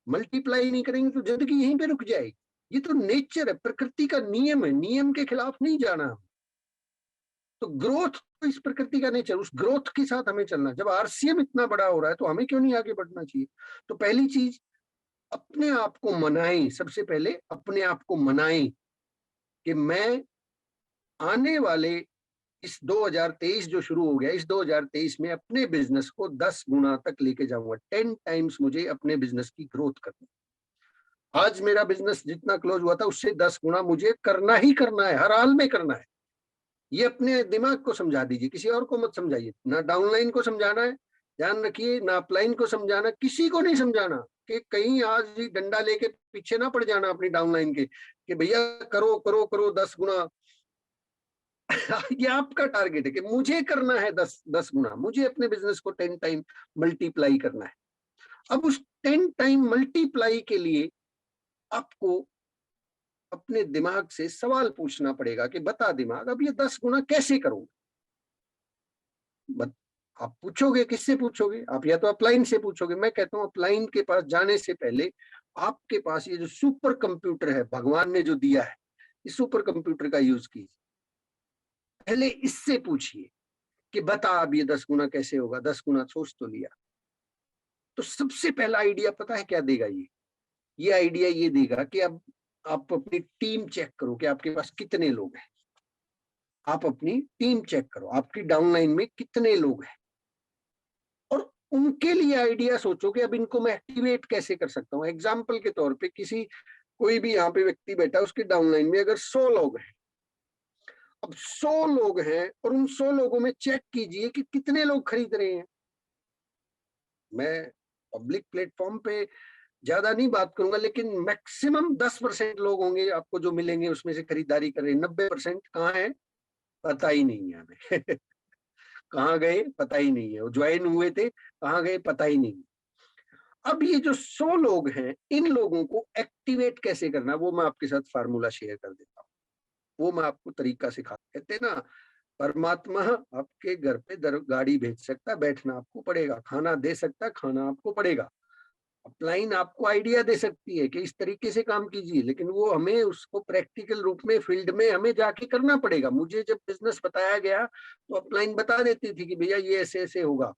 मल्टीप्लाई नहीं करेंगे, तो जिंदगी यहीं पे रुक जाएगी। ये तो नेचर है, प्रकृति का नियम है, नियम के खिलाफ नहीं जाना। तो ग्रोथ तो इस प्रकृति का नेचर, उस ग्रोथ के साथ हमें चलना। जब आरसीएम इतना बड़ा हो रहा है तो हमें क्यों नहीं आगे बढ़ना चाहिए? तो पहली चीज, अपने आप को मनाएं। सबसे पहले अपने आप को मनाएं कि मैं आने वाले इस 2023 जो शुरू हो गया, इस 2023 में अपने बिजनेस को 10 गुना तक लेके जाऊंगा। 10 टाइम्स मुझे अपने बिजनेस की ग्रोथ करनी। आज मेरा बिजनेस जितना क्लोज हुआ था उससे 10 गुना मुझे करना ही करना है, हर हाल में करना है। ये अपने दिमाग को समझा दीजिए, किसी और को मत समझाइए। ना डाउनलाइन को समझाना है, ध्यान रखिए, ना अपलाइन को समझाना, किसी को नहीं समझाना कि कहीं आज ही डंडा लेके पीछे ना पड़ जाना अपनी डाउनलाइन के कि भैया करो करो करो 10 गुना। ये आपका टारगेट है कि मुझे करना है 10 गुना, मुझे अपने बिजनेस को 10 टाइम मल्टीप्लाई करना है। अब उस 10 टाइम मल्टीप्लाई के लिए आपको अपने दिमाग से सवाल पूछना पड़ेगा कि बता दिमाग, अब ये 10 गुना कैसे करूंगा? आप पूछोगे, किससे पूछोगे? आप या तो अपलाइन से पूछोगे। मैं कहता हूं अपलाइन के पास जाने से पहले आपके पास ये जो सुपर कंप्यूटर है भगवान ने जो दिया है, इस सुपर कंप्यूटर का यूज कीजिए। पहले इससे पूछिए कि बता अब ये 10 गुना कैसे होगा? 10 गुना सोच तो लिया। तो सबसे पहला आइडिया पता है क्या देगा? ये आइडिया ये देगा कि अब आप अपनी टीम चेक करो कि आपके पास कितने लोग हैं। आप अपनी टीम चेक करो, आपकी डाउनलाइन में कितने लोग हैं, और उनके लिए आइडिया सोचो कि अब इनको मैं एक्टिवेट कैसे कर सकता हूँ। एग्जाम्पल के तौर पे कोई भी यहाँ पे व्यक्ति बैठा है, उसकी डाउनलाइन में अगर 100 लोग हैं, अब 100 लोग हैं और उन 100 लोगों में चेक कीजिए कि कितने लोग खरीद रहे हैं। मैं पब्लिक प्लेटफॉर्म पे ज्यादा नहीं बात करूंगा, लेकिन मैक्सिमम 10% लोग होंगे आपको जो मिलेंगे उसमें से खरीदारी कर रहे हैं। 90% कहाँ है पता ही नहीं है हमें। कहाँ गए पता ही नहीं है, वो ज्वाइन हुए थे कहाँ गए पता ही नहीं। अब ये जो 100 लोग हैं, इन लोगों को एक्टिवेट कैसे करना, वो मैं आपके साथ फार्मूला शेयर कर देता हूँ। वो मैं आपको तरीका सिखा, कहते ना परमात्मा आपके घर पे गाड़ी भेज सकता, बैठना आपको पड़ेगा, खाना दे सकता, खाना आपको पड़ेगा। अपलाइन आपको आइडिया दे सकती है कि इस तरीके से काम कीजिए, लेकिन वो हमें उसको प्रैक्टिकल रूप में फील्ड में हमें जाके करना पड़ेगा। मुझे जब बिजनेस बताया गया तो अपलाइन बता देती थी कि भैया ये ऐसे ऐसे होगा,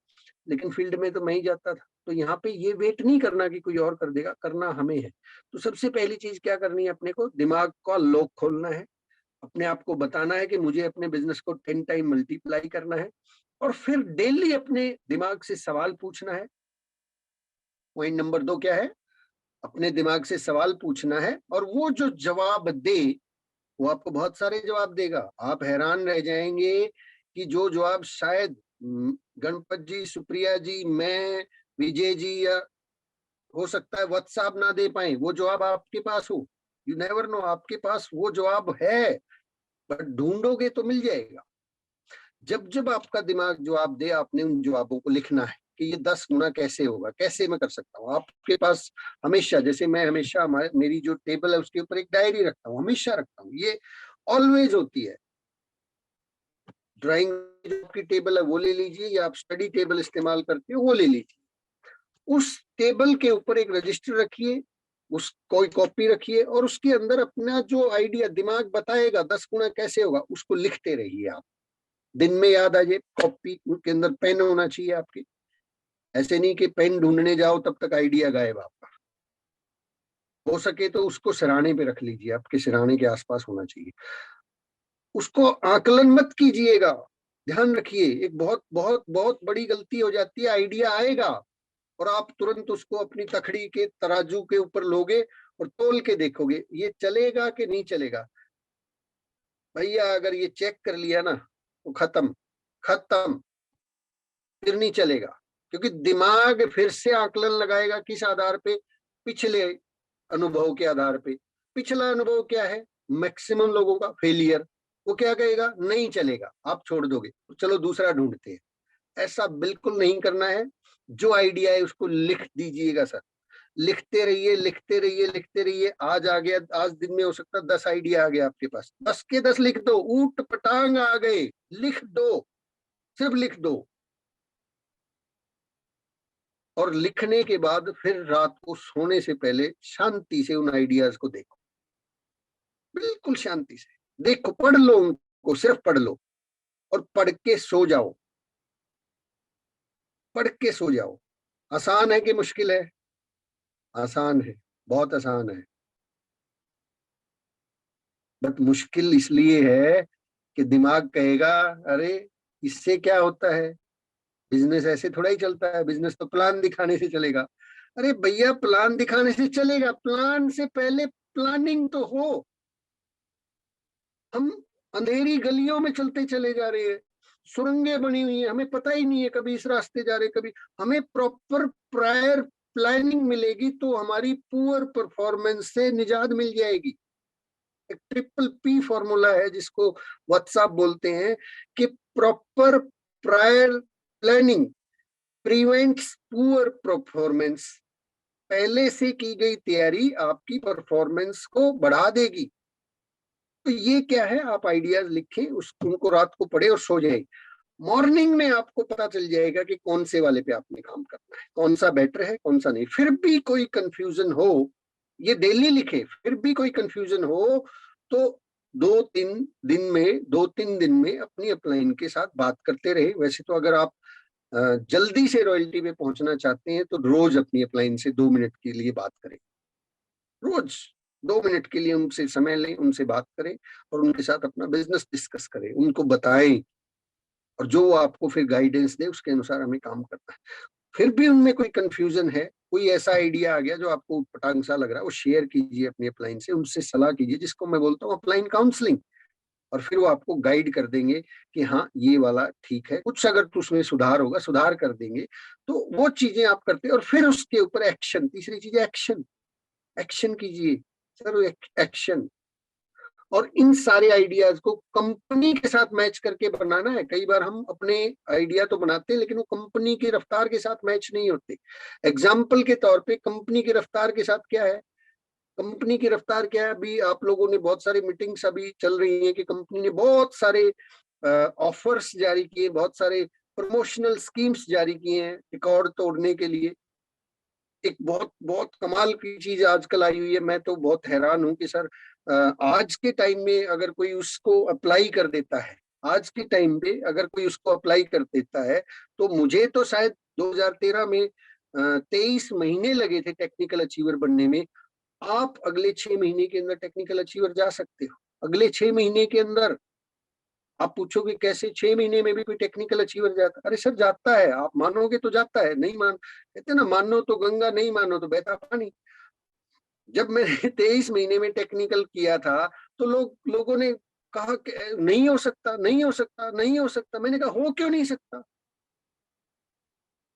लेकिन फील्ड में तो मैं ही जाता था। तो यहाँ पे ये वेट नहीं करना कि कोई और कर देगा, करना हमें है। तो सबसे पहली चीज क्या करनी है? अपने को दिमाग का लॉक खोलना है, अपने आप को बताना है कि मुझे अपने बिजनेस को 10 टाइम मल्टीप्लाई करना है, और फिर डेली अपने दिमाग से सवाल पूछना है। पॉइंट नंबर 2 क्या है? अपने दिमाग से सवाल पूछना है, और वो जो जवाब दे वो आपको बहुत सारे जवाब देगा। आप हैरान रह जाएंगे कि जो जवाब शायद गणपत जी, सुप्रिया जी, मैं, विजय जी, या हो सकता है व्हाट्सएप ना दे पाए, वो जवाब आपके पास हो। यू नेवर नो, आपके पास वो जवाब है। बट ढूंढोगे तो मिल जाएगा। जब जब आपका दिमाग जवाब दे, आपने उन जवाबों को लिखना है कि ये 10 गुना कैसे होगा, कैसे मैं कर सकता हूँ। आपके पास हमेशा, जैसे मैं हमेशा मेरी जो टेबल है उसके ऊपर एक डायरी रखता हूँ, हमेशा रखता हूँ, ये ऑलवेज होती है। ड्राइंग जो आपकी टेबल है वो ले लीजिए, या आप स्टडी टेबल इस्तेमाल करते हो वो ले लीजिए। उस टेबल के ऊपर एक रजिस्टर रखिए, उस कोई कॉपी रखिए, और उसके अंदर अपना जो आइडिया दिमाग बताएगा 10 गुना कैसे होगा, उसको लिखते रहिए। आप दिन में याद आ जाए, कॉपी के अंदर पेन होना चाहिए आपके। ऐसे नहीं कि पेन ढूंढने जाओ तब तक आइडिया गायब आपका। हो सके तो उसको सिराने पे रख लीजिए, आपके सिराने के आसपास होना चाहिए। उसको आकलन मत कीजिएगा, ध्यान रखिए। एक बहुत बहुत बहुत बड़ी गलती हो जाती है, आइडिया आएगा और आप तुरंत उसको अपनी तखड़ी के तराजू के ऊपर लोगे और तोल के देखोगे ये चलेगा कि नहीं चलेगा। भैया अगर ये चेक कर लिया ना तो खत्म, खत्म, फिर नहीं चलेगा। क्योंकि दिमाग फिर से आकलन लगाएगा, किस आधार पे? पिछले अनुभव के आधार पे। पिछला अनुभव क्या है? मैक्सिमम लोगों का फेलियर। वो क्या कहेगा? नहीं चलेगा, आप छोड़ दोगे, तो चलो दूसरा ढूंढते हैं। ऐसा बिल्कुल नहीं करना है। जो आइडिया है उसको लिख दीजिएगा सर, लिखते रहिए, लिखते रहिए, लिखते रहिए। आज आ गया, आज दिन में हो सकता है 10 आइडिया आ गया आपके पास, 10 के 10 लिख दो, ऊट पटांग आ गए, लिख दो, सिर्फ लिख दो। और लिखने के बाद फिर रात को सोने से पहले शांति से उन आइडियाज को देखो, बिल्कुल शांति से देखो, पढ़ लो उनको, सिर्फ पढ़ लो और पढ़ के सो जाओ, पढ़ के सो जाओ। आसान है कि मुश्किल है? आसान है, बहुत आसान है। बट मुश्किल इसलिए है कि दिमाग कहेगा अरे इससे क्या होता है, बिजनेस ऐसे थोड़ा ही चलता है, बिजनेस तो प्लान दिखाने से चलेगा। अरे भैया प्लान दिखाने से चलेगा, प्लान से पहले प्लानिंग तो हो। हम अंधेरी गलियों में चलते चले जा रहे हैं, सुरंगें बनी हुई है, हमें पता ही नहीं है कभी इस रास्ते जा रहे, कभी। हमें प्रॉपर प्रायर प्लानिंग मिलेगी तो हमारी पुअर परफॉर्मेंस से निजात मिल जाएगी। एक ट्रिपल पी फॉर्मूला है जिसको व्हाट्सएप बोलते हैं कि proper prior planning prevents poor performance. पहले से की गई तैयारी आपकी परफॉर्मेंस को बढ़ा देगी। तो ये क्या है, आप आइडियाज लिखें, उनको रात को पढ़े और सो जाए। मॉर्निंग में आपको पता चल जाएगा कि कौन से वाले पे आपने काम करना है, कौन सा बेटर है, कौन सा नहीं। फिर भी कोई कंफ्यूजन हो, ये डेली लिखे, फिर भी कोई कंफ्यूजन हो तो 2-3 दिन में अपनी अपलाइन के साथ बात करते रहे। वैसे तो अगर आप जल्दी से रॉयल्टी पे पहुंचना चाहते हैं तो रोज अपनी अपलाइन से 2 मिनट के लिए बात करें, रोज 2 मिनट के लिए उनसे समय लें, उनसे बात करें और उनके साथ अपना बिजनेस डिस्कस करें, उनको बताएं और जो वो आपको फिर गाइडेंस दे उसके अनुसार हमें काम करना है। फिर भी उनमें कोई कंफ्यूजन है, कोई ऐसा आइडिया आ गया जो आपको पटांग सा लग रहा है, वो शेयर कीजिए अपनी अपलाइन से, उनसे सलाह कीजिए, जिसको मैं बोलता हूँ अपलाइन काउंसलिंग। और फिर वो आपको गाइड कर देंगे कि हाँ ये वाला ठीक है, कुछ अगर तो उसमें सुधार होगा सुधार कर देंगे। तो वो चीजें आप करते हैं और फिर उसके ऊपर एक्शन। तीसरी चीज है एक्शन, एक्शन कीजिए सर, एक्शन। और इन सारे आइडियाज को कंपनी के साथ मैच करके बनाना है। कई बार हम अपने आइडिया तो बनाते हैं लेकिन वो कंपनी की रफ्तार के साथ मैच नहीं होते। एग्जाम्पल के तौर पे कंपनी की रफ्तार के साथ क्या है, कंपनी की रफ्तार क्या है? अभी आप लोगों ने बहुत सारी मीटिंग्स अभी चल रही हैं कि कंपनी ने बहुत सारे ऑफर्स जारी किए, बहुत सारे प्रमोशनल स्कीम्स जारी किए हैं रिकॉर्ड तोड़ने के लिए। एक बहुत बहुत कमाल की चीज आजकल आई हुई है, मैं तो बहुत हैरान हूं कि सर आज के टाइम में अगर कोई उसको अप्लाई कर देता है, आज के टाइम पे अगर कोई उसको अप्लाई कर देता है, तो मुझे तो शायद 2013 में 23 महीने लगे थे टेक्निकल अचीवर बनने में। आप अगले 6 महीने के अंदर टेक्निकल अचीवर जा सकते हो, अगले 6 महीने के अंदर। आप पूछोगे कैसे 6 महीने में भी कोई टेक्निकल अचीवर जाता? अरे सर जाता है, आप मानोगे तो जाता है, नहीं मान, कहते ना मानो तो गंगा, नहीं मानो तो बहता पानी। जब मैंने 23 महीने में टेक्निकल किया था तो लोगों ने कहा कि नहीं हो सकता, नहीं हो सकता, नहीं हो सकता। मैंने कहा हो क्यों नहीं सकता?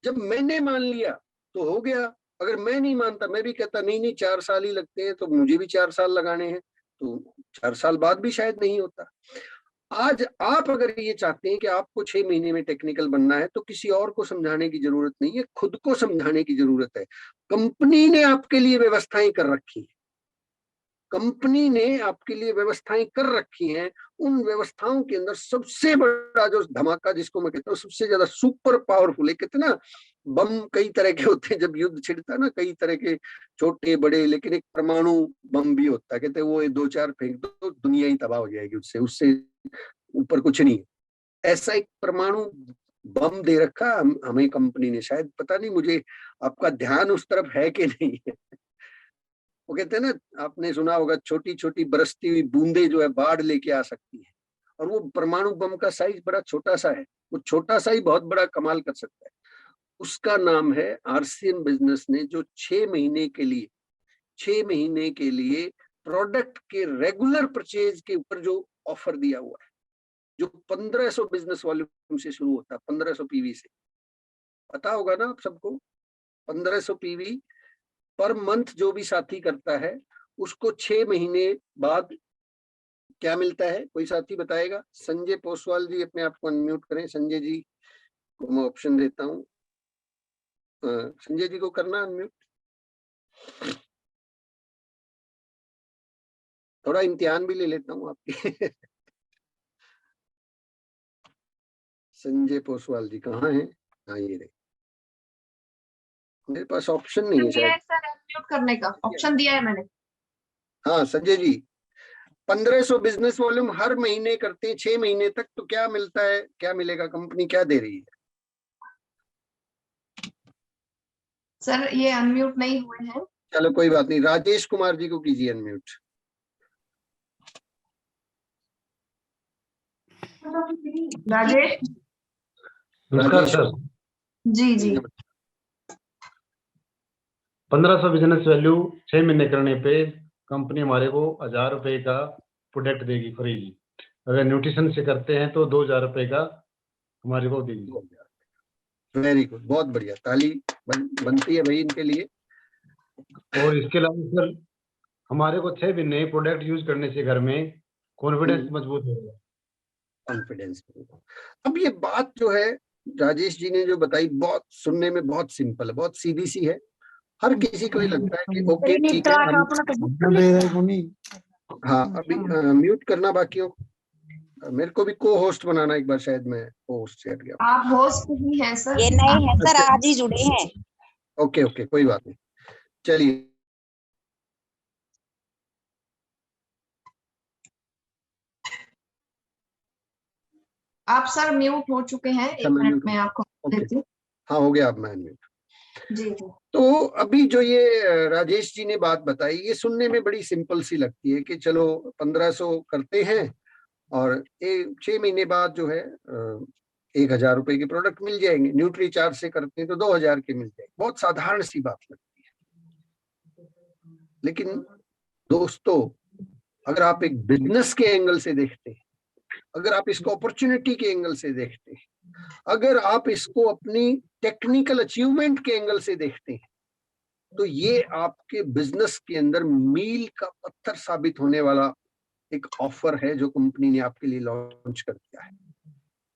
जब मैंने मान लिया तो हो गया। अगर मैं नहीं मानता, मैं भी कहता नहीं नहीं 4 साल ही लगते हैं, तो मुझे भी 4 साल लगाने हैं। तो 4 साल बाद भी शायद नहीं होता। आज आप अगर ये चाहते हैं कि आपको 6 महीने में टेक्निकल बनना है, तो किसी और को समझाने की जरूरत नहीं है, खुद को समझाने की जरूरत है। कंपनी ने आपके लिए व्यवस्थाएं कर रखी है, कंपनी ने आपके लिए व्यवस्थाएं कर रखी हैं। उन व्यवस्थाओं के अंदर सबसे बड़ा जो धमाका, जिसको मैं कहता हूँ सबसे ज्यादा सुपर पावरफुल है, कितना बम कई तरह के होते हैं, जब युद्ध छिड़ता है ना, कई तरह के छोटे बड़े, लेकिन एक परमाणु बम भी होता है, कहते हैं वो 2-4 फेंक दो तो दुनिया ही तबाह हो जाएगी, उससे उससे ऊपर कुछ नहीं। ऐसा एक परमाणु बम दे रखा हमें कंपनी ने, शायद पता नहीं मुझे आपका ध्यान उस तरफ है कि नहीं है। वो कहते हैं ना, आपने सुना होगा, छोटी छोटी बरसती हुई बूंदे जो है बाढ़ लेके आ सकती है, और वो परमाणु बम का साइज बड़ा छोटा सा है, वो छोटा सा ही बहुत बड़ा कमाल कर सकता है। उसका नाम है आरसीएम बिजनेस ने जो 6 महीने के लिए प्रोडक्ट के रेगुलर परचेज के ऊपर जो ऑफर दिया हुआ है, जो 1500 बिजनेस वॉल्यूम से शुरू होता है, 1500 पीवी से, पता होगा ना आप सबको। 1500 पीवी पर मंथ जो भी साथी करता है, उसको 6 महीने बाद क्या मिलता है, कोई साथी बताएगा? संजय पोसवाल जी अपने आप को अनम्यूट करें। संजय जी को मैं ऑप्शन देता हूँ, संजय जी को करना अनम्यूट। थोड़ा इम्तिहान भी ले लेता हूँ आपके। संजय पोसवाल जी कहाँ हैं? हाँ ये रहे। मेरे पास ऑप्शन नहीं है शायद। सर अनम्यूट करने का ऑप्शन दिया है मैंने। हाँ संजय जी, 1500 बिजनेस वॉल्यूम हर महीने करते हैं 6 महीने तक, तो क्या मिलता है, क्या मिलेगा, कंपनी क्या दे रही है? सर ये अनम्यूट नहीं हुए हैं। चलो कोई बात नहीं, राजेश कुमार जी को कीजिए अनम्यूट। राजेश। नमस्कार सर। जी जी। 1500 बिजनेस वैल्यू 6 महीने करने पे कंपनी हमारे को 1000 रुपए का प्रोडक्ट देगी फ्री। अगर न्यूट्रिशन से करते हैं तो 2000 रुपए का हमारे को देगी। वेरी गुड, बहुत बढ़िया, ताली बनती है भाई इनके लिए। और इसके अलावा सर हमारे को 6 महीने प्रोडक्ट यूज करने से घर में कॉन्फिडेंस मजबूत होगा। कॉन्फिडेंस। अब ये बात जो है राजेश जी ने जो बताई, बहुत सुनने में बहुत सिंपल है, बहुत सीधी सी है, हर किसी को ही लगता है कि ओके ठीक है हम। हाँ अभी म्यूट करना बाकी हो, मेरे को भी को होस्ट बनाना, एक बार शायद मैं होस्ट से हट गया। आप होस्ट भी हैं सर? ये नहीं है सर, आज ही जुड़े हैं। ओके ओके कोई बात नहीं, चलिए। आप सर म्यूट हो चुके हैं, 1 मिनट में आपको देती हूँ। हाँ हो गया अब मैं म्यूट। जी। तो अभी जो ये राजेश जी ने बात बताई, ये सुनने में बड़ी सिंपल सी लगती है कि चलो 1500 करते हैं और 6 महीने बाद जो है 1000 रुपए के प्रोडक्ट मिल जाएंगे, न्यूट्री चार्ज से करते हैं तो 2000 के मिल जाएंगे, बहुत साधारण सी बात लगती है। लेकिन दोस्तों, अगर आप एक बिजनेस के एंगल से देखते हैं, अगर आप इसको अपॉर्चुनिटी के एंगल से देखते हैं, अगर आप इसको अपनी टेक्निकल अचीवमेंट के एंगल से देखते हैं, तो ये आपके बिजनेस के अंदर मील का पत्थर साबित होने वाला एक ऑफर है जो कंपनी ने आपके लिए लॉन्च कर दिया है।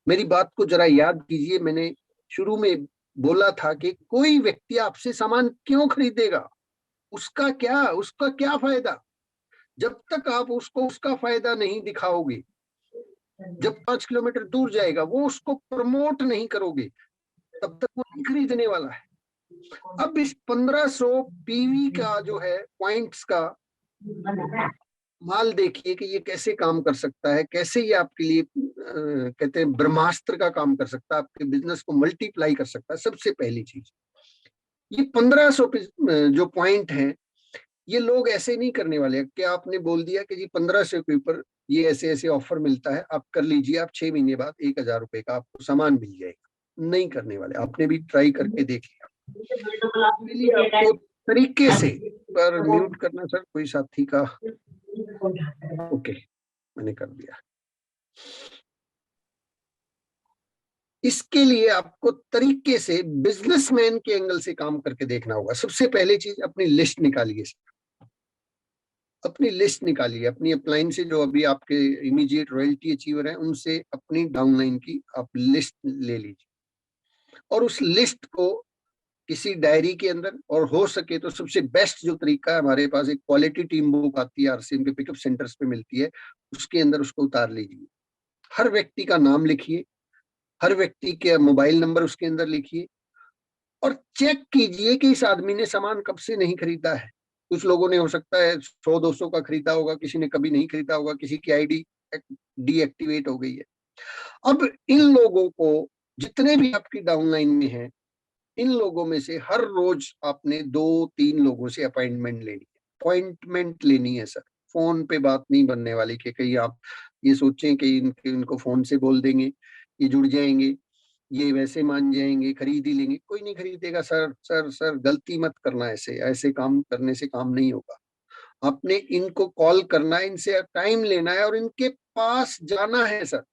मेरी बात को जरा याद कीजिए, मैंने शुरू में बोला था कि कोई व्यक्ति आपसे सामान क्यों खरीदेगा, उसका क्या फायदा, जब तक आप उसको उसका फायदा नहीं दिखाओगे, जब 5 किलोमीटर दूर जाएगा वो उसको प्रमोट नहीं करोगे, तब तक वो नहीं खरीदने वाला है। अब इस 1500 पीवी का जो है पॉइंट्स का माल देखिए कि ये कैसे काम कर सकता है, कैसे ये आपके लिए कहते हैं ब्रह्मास्त्र का काम कर सकता है, आपके बिजनेस को मल्टीप्लाई कर सकता है। सबसे पहली चीज, ये 1500 जो पॉइंट है, ये लोग ऐसे नहीं करने वाले कि आपने बोल दिया कि जी 1500 के ऊपर ये ऐसे ऐसे ऑफर मिलता है, आप कर लीजिए, आप 6 महीने बाद 1000 रुपए का आपको सामान मिल जाएगा। नहीं करने वाले, आपने भी ट्राई करके देख लिया। आपको तरीके से पर म्यूट करना सर, कोई साथी का। ओके मैंने कर दिया। इसके लिए आपको तरीके से बिजनेसमैन के एंगल से काम करके देखना होगा। सबसे पहली चीज, अपनी लिस्ट निकालिए। अपनी लिस्ट निकालिए, अपनी अपलाइन से जो अभी आपके इमीडिएट रॉयल्टी अचीवर हैं उनसे अपनी डाउनलाइन की आप लिस्ट ले लीजिए और उस लिस्ट को किसी डायरी के अंदर, और हो सके तो सबसे बेस्ट जो तरीका है, हमारे पास एक क्वालिटी टीम बुक आती है आरसीएम के पिकअप सेंटर्स पे मिलती है, उसके अंदर उसको उतार लीजिए। हर व्यक्ति का नाम लिखिए, हर व्यक्ति के मोबाइल नंबर उसके अंदर लिखिए और चेक कीजिए कि इस आदमी ने सामान कब से नहीं खरीदा है। कुछ लोगों ने हो सकता है 100-200 का खरीदा होगा, किसी ने कभी नहीं खरीदा होगा, किसी की आईडी डीएक्टिवेट हो गई है। अब इन लोगों को, जितने भी आपकी डाउनलाइन में हैं, इन लोगों में से हर रोज आपने 2-3 लोगों से अपॉइंटमेंट लेनी है सर। फोन पे बात नहीं बनने वाली कि कहीं आप ये सोचें कि इनको फोन से बोल देंगे, ये जुड़ जाएंगे, ये वैसे मान जाएंगे, खरीद ही लेंगे। कोई नहीं खरीदेगा सर। सर सर गलती मत करना, ऐसे काम करने से काम नहीं होगा। आपने इनको कॉल करना है, इनसे टाइम लेना है और इनके पास जाना है सर,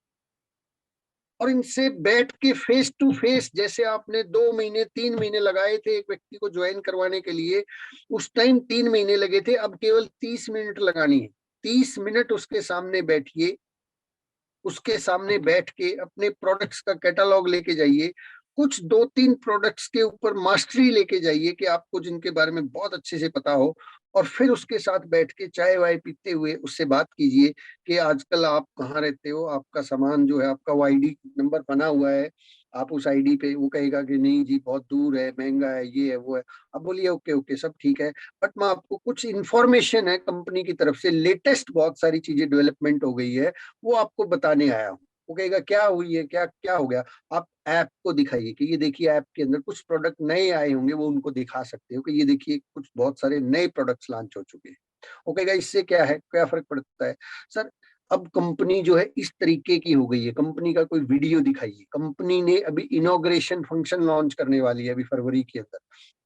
और इनसे बैठ के फेस टू फेस, जैसे आपने 2 महीने 3 महीने लगाए थे एक व्यक्ति को ज्वाइन करवाने के लिए, उस टाइम 3 महीने लगे थे, अब केवल 30 मिनट लगानी है। 30 मिनट उसके सामने बैठिए, उसके सामने बैठ के अपने प्रोडक्ट्स का कैटलॉग लेके जाइए, कुछ 2-3 प्रोडक्ट्स के ऊपर मास्टरी लेके जाइए कि आपको जिनके बारे में बहुत अच्छे से पता हो, और फिर उसके साथ बैठ के चाय वाय पीते हुए उससे बात कीजिए कि आजकल आप कहाँ रहते हो, आपका सामान जो है, आपका वो आईडी नंबर बना हुआ है, आप उस आईडी पे, वो कहेगा कि नहीं जी बहुत दूर है, महंगा है, ये है वो है। आप बोलिए ओके ओके सब ठीक है, बट मैं आपको कुछ इंफॉर्मेशन है कंपनी की तरफ से, लेटेस्ट बहुत सारी चीजें डेवलपमेंट हो गई है, वो आपको बताने आया हूँ। वो कहेगा क्या हुई है, क्या क्या हो गया। आप ऐप को दिखाइए कि ये देखिए ऐप के अंदर कुछ प्रोडक्ट नए आए होंगे, वो उनको दिखा सकते हो कि ये देखिए कुछ बहुत सारे नए प्रोडक्ट्स लॉन्च हो चुके हैं। वो कहेगा इससे क्या है, क्या फर्क पड़ता है सर। अब कंपनी जो है इस तरीके की हो गई है, कंपनी का कोई वीडियो दिखाइए। कंपनी ने अभी इनॉग्रेशन फंक्शन लॉन्च करने वाली है अभी फरवरी के अंदर।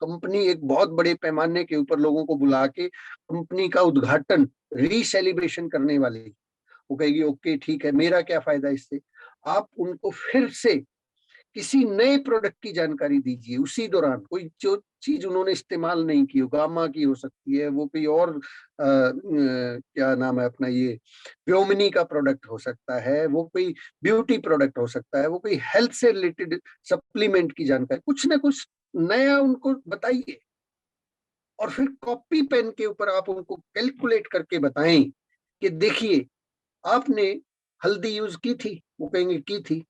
कंपनी एक बहुत बड़े पैमाने के ऊपर लोगों को बुला के कंपनी का उद्घाटन, रीसेलिब्रेशन करने वाली है। वो कहेगी ओके ठीक है, मेरा क्या फायदा इससे। आप उनको फिर से किसी नए प्रोडक्ट की जानकारी दीजिए उसी दौरान, कोई जो चीज उन्होंने इस्तेमाल नहीं की हो, गामा की हो सकती है, वो कोई और क्या नाम है अपना, ये व्योमिनी का प्रोडक्ट हो सकता है, वो कोई ब्यूटी प्रोडक्ट हो सकता है, वो कोई हेल्थ से रिलेटेड सप्लीमेंट की जानकारी, कुछ ना कुछ नया उनको बताइए। और फिर कॉपी पेन के ऊपर आप उनको कैलकुलेट करके बताएं कि देखिए आपने हल्दी यूज की थी, वो कहेंगे की थी,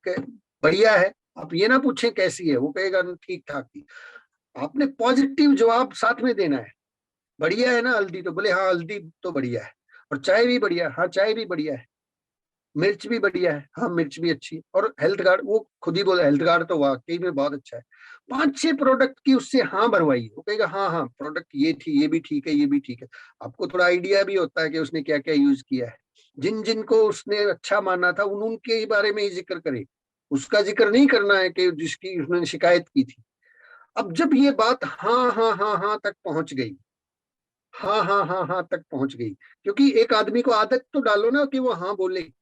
बढ़िया है। आप ये ना पूछें कैसी है, वो कहेगा ठीक ठाक थी। आपने पॉजिटिव जवाब साथ में देना है। बढ़िया है ना हल्दी, तो बोले हाँ हल्दी तो बढ़िया है। और चाय भी बढ़िया, हाँ चाय भी बढ़िया है। मिर्च भी बढ़िया है, हाँ मिर्च भी अच्छी है। और हेल्थ गार्ड, वो खुद ही बोला हेल्थ गार्ड तो वाकई में बहुत अच्छा है। 5-6 प्रोडक्ट की उससे हाँ भरवाई, वो कहेगा हाँ हाँ प्रोडक्ट ये थी, ये भी ठीक है, ये भी ठीक है। आपको थोड़ा आइडिया भी होता है कि उसने क्या क्या यूज किया है। जिन जिन को उसने अच्छा माना था उनके ही बारे में ही जिक्र करे, उसका जिक्र नहीं करना है कि जिसकी उसने शिकायत की थी। अब जब ये बात हाँ हाँ हाँ हाँ तक पहुंच गई, हाँ हाँ हाँ हाँ तक पहुंच गई, क्योंकि एक आदमी को आदत तो डालो ना कि वो हाँ बोले।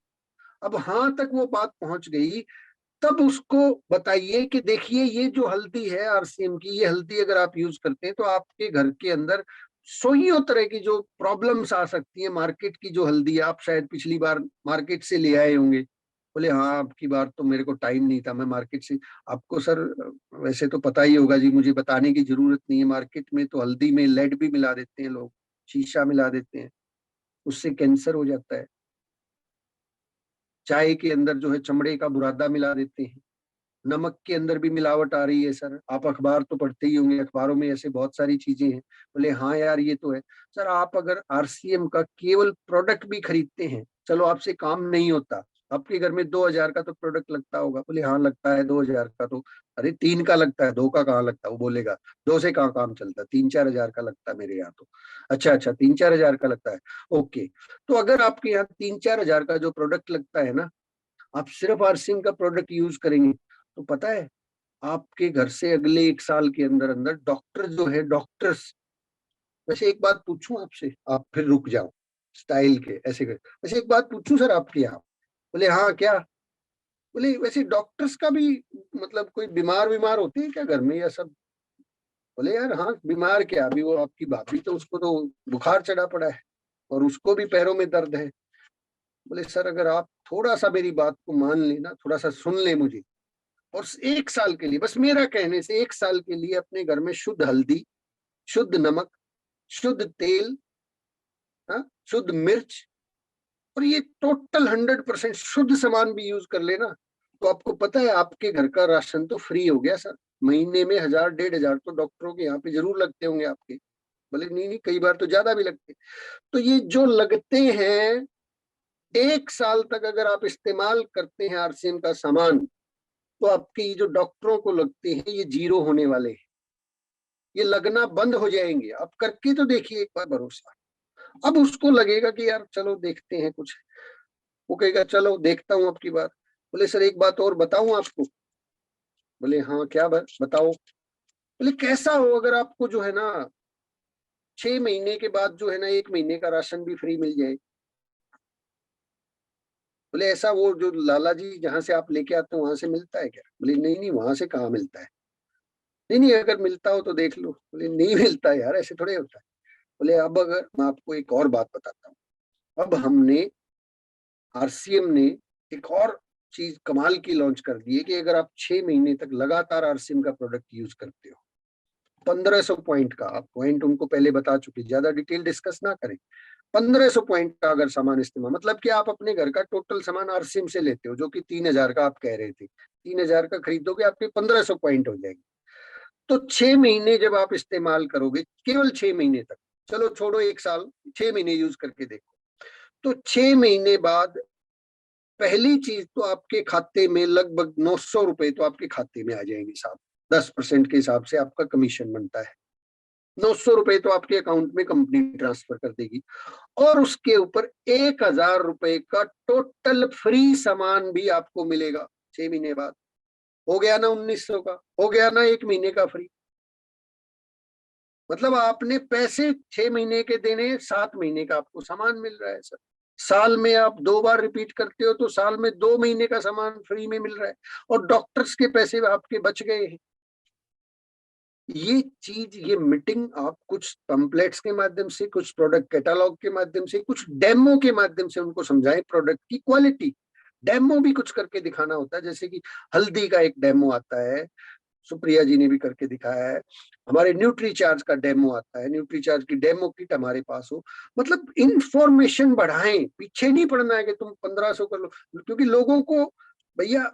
अब हाँ तक वो बात पहुंच गई, तब उसको बताइए कि देखिए ये जो हल्दी है आरसीएम की, ये हल्दी अगर आप यूज करते हैं तो आपके घर के अंदर सोइयों तरह की जो प्रॉब्लम्स आ सकती है। मार्केट की जो हल्दी है, आप शायद पिछली बार मार्केट से ले आए होंगे। बोले हाँ आपकी बार तो मेरे को टाइम नहीं था, मैं मार्केट से। आपको सर वैसे तो पता ही होगा जी, मुझे बताने की जरूरत नहीं है, मार्केट में तो हल्दी में लेड भी मिला देते हैं लोग, शीशा मिला देते हैं, उससे कैंसर हो जाता है। चाय के अंदर जो है चमड़े का बुरादा मिला देते हैं। नमक के अंदर भी मिलावट आ रही है सर, आप अखबार तो पढ़ते ही होंगे, अखबारों में ऐसे बहुत सारी चीजें हैं। बोले हाँ यार ये तो है। सर आप अगर आरसीएम का केवल प्रोडक्ट भी खरीदते हैं, चलो आपसे काम नहीं होता, आपके घर में 2000 का तो प्रोडक्ट लगता होगा। बोले हाँ लगता है 2000 का तो। अरे 3 का लगता है, 2 का कहाँ लगता है। वो बोलेगा 2 से कहाँ काम चलता है, 3-4 हजार का लगता है मेरे यहाँ तो। अच्छा अच्छा 3-4 हजार का लगता है, ओके। तो अगर आपके यहाँ 3-4 हजार का जो प्रोडक्ट लगता है ना, आप सिर्फ आरसीएम का प्रोडक्ट यूज करेंगे, तो पता है आपके घर से अगले 1 साल के अंदर अंदर डॉक्टर जो है, डॉक्टर्स। वैसे एक बात पूछूं आपसे, आप फिर रुक जाओ स्टाइल के ऐसे कर। वैसे एक बात पूछूं सर आपके यहाँ। बोले हाँ क्या। बोले वैसे डॉक्टर्स का भी मतलब कोई बीमार बीमार होते हैं क्या घर में या सब। बोले यार हाँ बीमार क्या, अभी वो आपकी भाभी तो उसको तो बुखार चढ़ा पड़ा है। और उसको भी पैरों में दर्द है। बोले सर अगर आप थोड़ा सा मेरी बात को मान लेना, थोड़ा सा सुन ले मुझे, और 1 साल के लिए, बस मेरा कहने से 1 साल के लिए अपने घर में शुद्ध हल्दी, शुद्ध नमक, शुद्ध तेल, शुद्ध मिर्च, और ये टोटल 100% शुद्ध सामान भी यूज कर लेना, तो आपको पता है आपके घर का राशन तो फ्री हो गया सर। महीने में 1000-1500 तो डॉक्टरों के यहाँ पे जरूर लगते होंगे आपके, बोले नहीं कई बार तो ज्यादा भी लगते। तो ये जो लगते हैं 1 साल तक अगर आप इस्तेमाल करते हैं आरसीएम का सामान, तो आपके जो डॉक्टरों को लगते हैं ये जीरो होने वाले हैं, ये लगना बंद हो जाएंगे। आप करके तो देखिए एक बार भरोसा। अब उसको लगेगा कि यार चलो देखते हैं कुछ, वो कहेगा चलो देखता हूं आपकी बात। बोले सर एक बात और बताऊं आपको। बोले हाँ क्या बात बताओ। बोले कैसा हो अगर आपको जो है ना 6 महीने के बाद जो है ना 1 महीने का राशन भी फ्री मिल जाए। बोले ऐसा वो जो लाला जी जहां से आप लेके आते हो वहां से मिलता है क्या? बोले नहीं नहीं वहां से कहाँ मिलता है। नहीं नहीं अगर मिलता हो तो देख लो। बोले नहीं मिलता यार, ऐसे थोड़े होता है। बोले अब अगर मैं आपको एक और बात बताता हूँ, अब हमने आरसीएम ने एक और चीज कमाल की लॉन्च कर दी है कि अगर आप 6 महीने तक लगातार आरसीएम का प्रोडक्ट यूज करते हो, 1500 पॉइंट का, आप पॉइंट उनको पहले बता चुके, ज्यादा डिटेल डिस्कस ना करें। 1500 पॉइंट का अगर सामान इस्तेमाल, मतलब कि आप अपने घर का टोटल सामान आरसीएम से लेते हो, जो कि 3000 का आप कह रहे थे, 3000 का खरीदोगे आपके 1500 पॉइंट हो जाएंगे। तो 6 महीने जब आप इस्तेमाल करोगे, केवल 6 महीने तक, चलो छोड़ो 1 साल, 6 महीने यूज करके देखो, तो 6 महीने बाद पहली चीज तो आपके खाते में लगभग 900 रुपए तो आपके खाते में आ जाएंगे साहब। 10% के हिसाब से आपका कमीशन बनता है। 900 रुपए तो आपके अकाउंट में कंपनी ट्रांसफर कर देगी, और उसके ऊपर 1000 रुपए का टोटल फ्री सामान भी आपको मिलेगा 6 महीने बाद। हो गया ना 1900 का, हो गया ना 1 महीने का फ्री। मतलब आपने पैसे 6 महीने के देने, 7 महीने का आपको सामान मिल रहा है सर। साल में आप 2 बार रिपीट करते हो तो साल में 2 महीने का सामान फ्री में मिल रहा है, और डॉक्टर्स के पैसे आपके बच गए हैं। ये चीज, ये मीटिंग आप कुछ पैम्पलेट्स के माध्यम से, कुछ प्रोडक्ट कैटालॉग के माध्यम से, कुछ डेमो के माध्यम से उनको समझाएं प्रोडक्ट की क्वालिटी। डेमो भी कुछ करके दिखाना होता है, जैसे कि हल्दी का एक डेमो आता है, सुप्रिया जी ने भी करके दिखाया है। हमारे न्यूट्री चार्ज का डेमो आता है, न्यूट्री चार्ज की डेमो किट हमारे पास हो। मतलब इंफॉर्मेशन बढ़ाएं, पीछे नहीं पड़ना है कि तुम 1500 कर लो, क्योंकि लोगों को भैया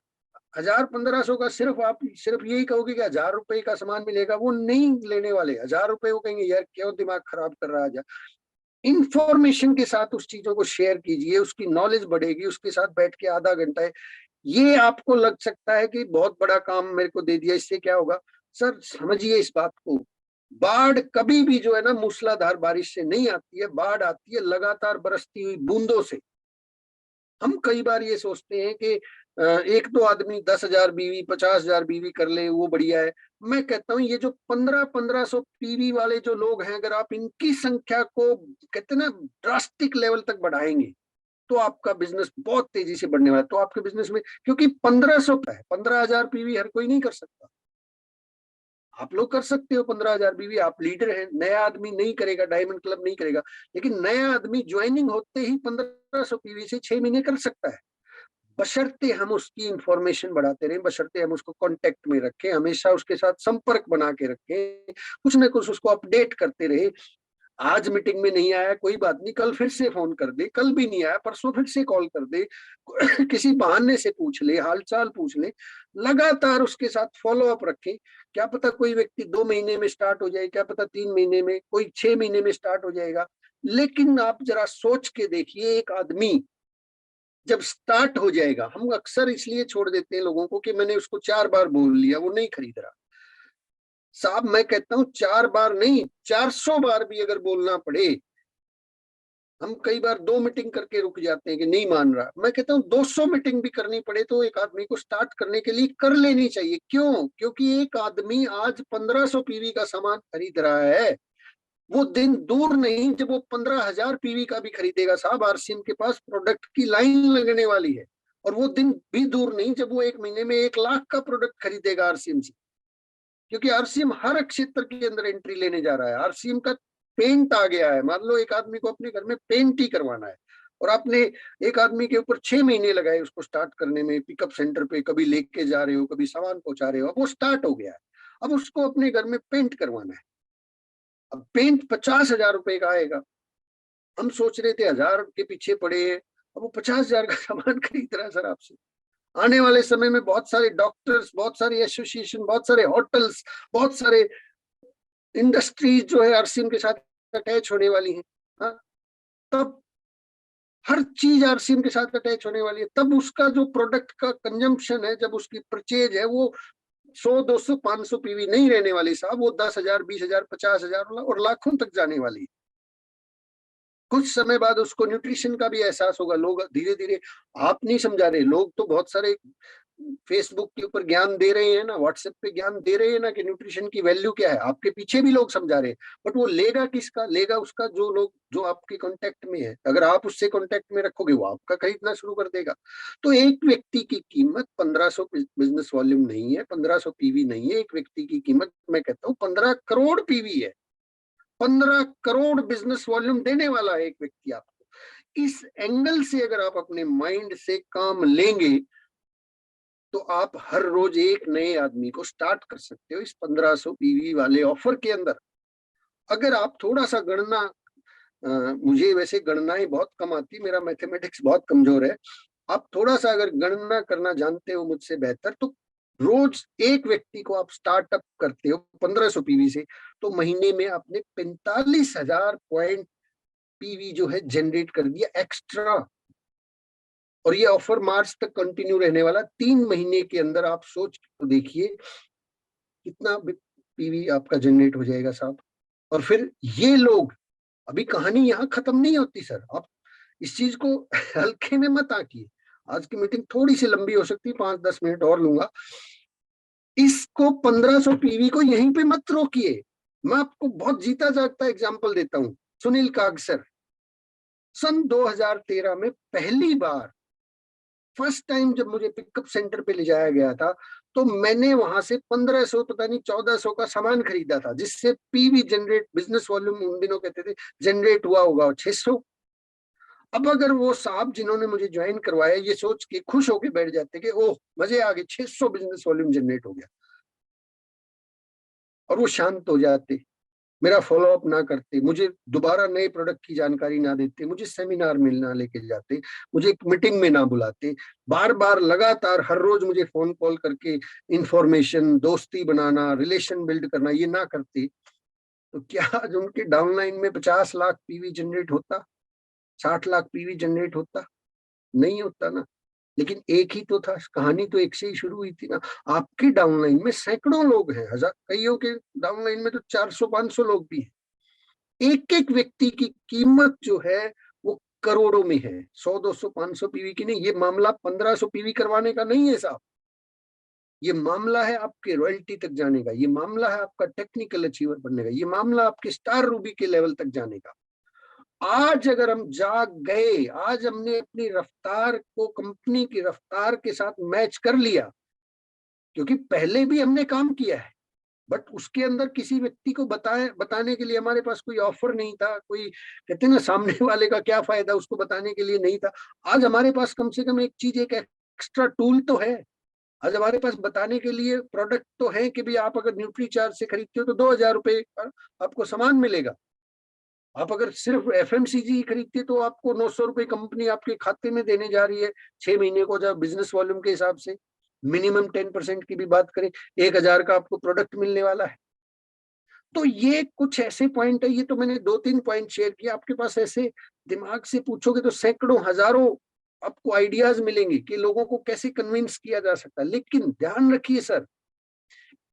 1000-1500 का सिर्फ यही कहोगे कि 1000 रुपए का सामान मिलेगा, वो नहीं लेने वाले। 1000 रुपए को कहेंगे यार क्यों दिमाग खराब कर रहा है। इंफॉर्मेशन के साथ उस चीजों को शेयर कीजिए, उसकी नॉलेज बढ़ेगी, उसके साथ बैठ के आधा घंटा ये आपको लग सकता है कि बहुत बड़ा काम मेरे को दे दिया, इससे क्या होगा। सर समझिए इस बात को, बाढ़ कभी भी जो है ना मूसलाधार बारिश से नहीं आती है, बाढ़ आती है लगातार बरसती हुई बूंदों से। हम कई बार ये सोचते हैं कि एक दो आदमी 10,000 बीवी 50,000 बीवी कर ले वो बढ़िया है। मैं कहता हूँ ये जो 1500 पीवी वाले जो लोग हैं, अगर आप इनकी संख्या को कहते ना ड्रास्टिक लेवल तक बढ़ाएंगे तो आपका बिजनेस बहुत तेजी से बढ़ने वाला है। तो आपके बिजनेस में, क्योंकि 1500 है, 15,000 पीवी हर कोई नहीं कर सकता। आप लोग कर सकते हो 15,000 बीवी, आप लीडर हैं। नया आदमी नहीं करेगा, डायमंड क्लब नहीं करेगा, लेकिन नया आदमी ज्वाइनिंग होते ही 1500 पीवी से 6 महीने कर सकता है, बशर्ते हम उसकी इंफॉर्मेशन बढ़ाते रहें, बशर्ते हम उसको कांटेक्ट में रखें, हमेशा उसके साथ संपर्क बना के रखें, कुछ ना कुछ उसको अपडेट करते रहे। आज मीटिंग में नहीं आया कोई बात नहीं, कल फिर से फोन कर दे, कल भी नहीं आया परसों फिर से कॉल कर दे, किसी बहाने से पूछ ले, हालचाल पूछ ले, लगातार उसके साथ फॉलो अप रखें। क्या पता कोई व्यक्ति 2 महीने में स्टार्ट हो जाए, क्या पता 3 महीने में, कोई 6 महीने में स्टार्ट हो जाएगा। लेकिन आप जरा सोच के देखिए, एक आदमी जब स्टार्ट हो जाएगा, हम अक्सर इसलिए छोड़ देते हैं लोगों को कि मैंने उसको 4 बार बोल लिया वो नहीं खरीद रहा। साहब मैं कहता हूं 4 बार नहीं, 400 बार भी अगर बोलना पड़े। हम कई बार 2 मीटिंग करके रुक जाते हैं कि नहीं मान रहा। मैं कहता हूं 200 मीटिंग भी करनी पड़े तो एक आदमी को स्टार्ट करने के लिए कर लेनी चाहिए। क्यों? क्योंकि एक आदमी आज 1500 पीवी का सामान खरीद रहा है, वो दिन दूर नहीं जब वो 15,000 पीवी का भी खरीदेगा। साहब आरसीएम के पास प्रोडक्ट की लाइन लगने वाली है, और वो दिन भी दूर नहीं जब वो 1 महीने में 1 लाख का प्रोडक्ट खरीदेगा आरसीएम से। क्योंकि आरसीएम हर क्षेत्र के अंदर एंट्री लेने जा रहा है। आरसीएम का पेंट आ गया है, मान लो एक आदमी को अपने घर में पेंट ही करवाना है और आपने एक आदमी के ऊपर 6 महीने लगाए उसको स्टार्ट करने में, पिकअप सेंटर पे कभी लेके जा रहे हो, कभी सामान पहुंचा रहे हो, अब वो स्टार्ट हो गया है, अब उसको अपने घर में पेंट करवाना है। अब पेंट 50,000 रुपए का आएगा, हम सोच रहे थे 1000 के पीछे पड़े हैं, अब वो 50,000 का सामान खरीद रहा है सर आपसे। आने वाले समय में बहुत सारे डॉक्टर्स, बहुत सारे एसोसिएशन, बहुत सारे होटल्स, बहुत सारे इंडस्ट्रीज जो है आरसीएम के साथ अटैच होने वाली हैं। हाँ, तब हर चीज आरसीएम के साथ अटैच होने वाली है, तब उसका जो प्रोडक्ट का कंजम्पशन है, जब उसकी परचेज है, वो 100, 200, 500 पीवी नहीं रहने वाली साहब, वो 10,000, 20,000, 50,000 और लाखों तक जाने वाली है। कुछ समय बाद उसको न्यूट्रिशन का भी एहसास होगा। लोग धीरे धीरे, आप नहीं समझा रहे, लोग तो बहुत सारे फेसबुक के ऊपर ज्ञान दे रहे हैं ना, व्हाट्सएप पे ज्ञान दे रहे हैं ना कि न्यूट्रिशन की वैल्यू क्या है, आपके पीछे भी लोग समझा रहे हैं, बट वो लेगा किसका? लेगा उसका जो लोग, जो आपके कांटेक्ट में है। अगर आप उससे कांटेक्ट में रखोगे, वो आपका खरीदना शुरू कर देगा। तो एक व्यक्ति की कीमत 1500 बिजनेस वॉल्यूम नहीं है, 1500 पीवी नहीं है। एक व्यक्ति की कीमत मैं कहता हूँ 15 करोड़ पीवी है। 15 करोड़ बिजनेस वॉल्यूम देने वाला है एक व्यक्ति आपको। इस एंगल से अगर आप अपने माइंड से काम लेंगे तो आप हर रोज एक नए आदमी को स्टार्ट कर सकते हो इस 1500 पीवी वाले ऑफर के अंदर। अगर आप थोड़ा सा गणना, मुझे वैसे गणनाएं बहुत कम आती, मेरा मैथमेटिक्स बहुत कमजोर है, आप थोड़ा सा अगर गणना करना जानते हो मुझसे बेहतर, तो रोज एक व्यक्ति को आप स्टार्टअप करते हो 1500 पीवी से, तो महीने में आपने 45,000 पॉइंट पीवी जो है जनरेट कर दिया एक्स्ट्रा। और ये ऑफर मार्च तक कंटिन्यू रहने वाला। 3 महीने के अंदर आप सोच तो देखिए कितना पीवी आपका जनरेट हो जाएगा साहब। और फिर ये लोग, अभी कहानी यहाँ खत्म नहीं होती सर, आप इस चीज को हल्के में मत आंकिए। आज की मीटिंग थोड़ी सी लंबी हो सकती है, 5-10 मिनट और लूंगा। इसको 1500 पीवी को यहीं पे मत रोकिए। मैं आपको बहुत जीता जागता एग्जांपल देता हूं। सुनील कागसर सन 2013 में पहली बार, फर्स्ट टाइम जब मुझे पिकअप सेंटर पे ले जाया गया था, तो मैंने वहां से 1500, पता नहीं 1400 का सामान खरीदा था, जिससे पीवी जनरेट, बिजनेस वॉल्यूम उन दिनों कहते थे, जनरेट हुआ होगा 600। अब अगर वो साहब जिन्होंने मुझे ज्वाइन करवाया ये सोच के खुश होके बैठ जाते कि ओह मजे आ गए, 600 बिजनेस वॉल्यूम जनरेट हो गया, और वो शांत हो जाते, मेरा फॉलो अप ना करते, मुझे दोबारा नए प्रोडक्ट की जानकारी ना देते, मुझे सेमिनार में ना लेके जाते, मुझे एक मीटिंग में ना बुलाते, बार बार लगातार हर रोज मुझे फोन कॉल करके इंफॉर्मेशन, दोस्ती बनाना, रिलेशन बिल्ड करना ये ना करते, तो क्या आज उनके डाउनलाइन में 50 लाख पीवी जनरेट होता? 60 लाख पीवी जनरेट होता? नहीं होता ना। लेकिन एक ही तो था, कहानी तो एक से ही शुरू हुई थी ना। आपके डाउनलाइन में सैकड़ों लोग हैं, हजार, कईयों के डाउनलाइन में तो 400-500 लोग भी हैं। एक एक व्यक्ति की कीमत जो है वो करोड़ों में है, 100, 200, 500 पीवी की नहीं। ये मामला 1500 पीवी करवाने का नहीं है साहब, ये मामला है आपके रॉयल्टी तक जाने का, ये मामला है आपका टेक्निकल अचीवर बनने का, ये मामला आपके स्टार रूबी के लेवल तक जाने का। आज अगर हम जाग गए, आज हमने अपनी रफ्तार को कंपनी की रफ्तार के साथ मैच कर लिया, क्योंकि पहले भी हमने काम किया है, बट उसके अंदर किसी व्यक्ति को बताने के लिए हमारे पास कोई ऑफर नहीं था, कोई कहते ना सामने वाले का क्या फायदा, उसको बताने के लिए नहीं था। आज हमारे पास कम से कम एक चीज, एक एक्स्ट्रा टूल तो है। आज हमारे पास बताने के लिए प्रोडक्ट तो है कि भाई आप अगर न्यूट्री चार्ज से खरीदते हो तो 2,000 रुपए आपको सामान मिलेगा। आप अगर सिर्फ एफएमसीजी खरीदते तो आपको 900 रुपए कंपनी आपके खाते में देने जा रही है 6 महीने को, जब बिजनेस वॉल्यूम के हिसाब से मिनिमम 10% की भी बात करें, 1,000 का आपको प्रोडक्ट मिलने वाला है। तो ये कुछ ऐसे पॉइंट है, ये तो मैंने 2-3 पॉइंट शेयर किया। आपके पास ऐसे दिमाग से पूछोगे तो सैकड़ों, हजारों आपको आइडियाज मिलेंगे कि लोगों को कैसे कन्विंस किया जा सकता है। लेकिन ध्यान रखिए सर,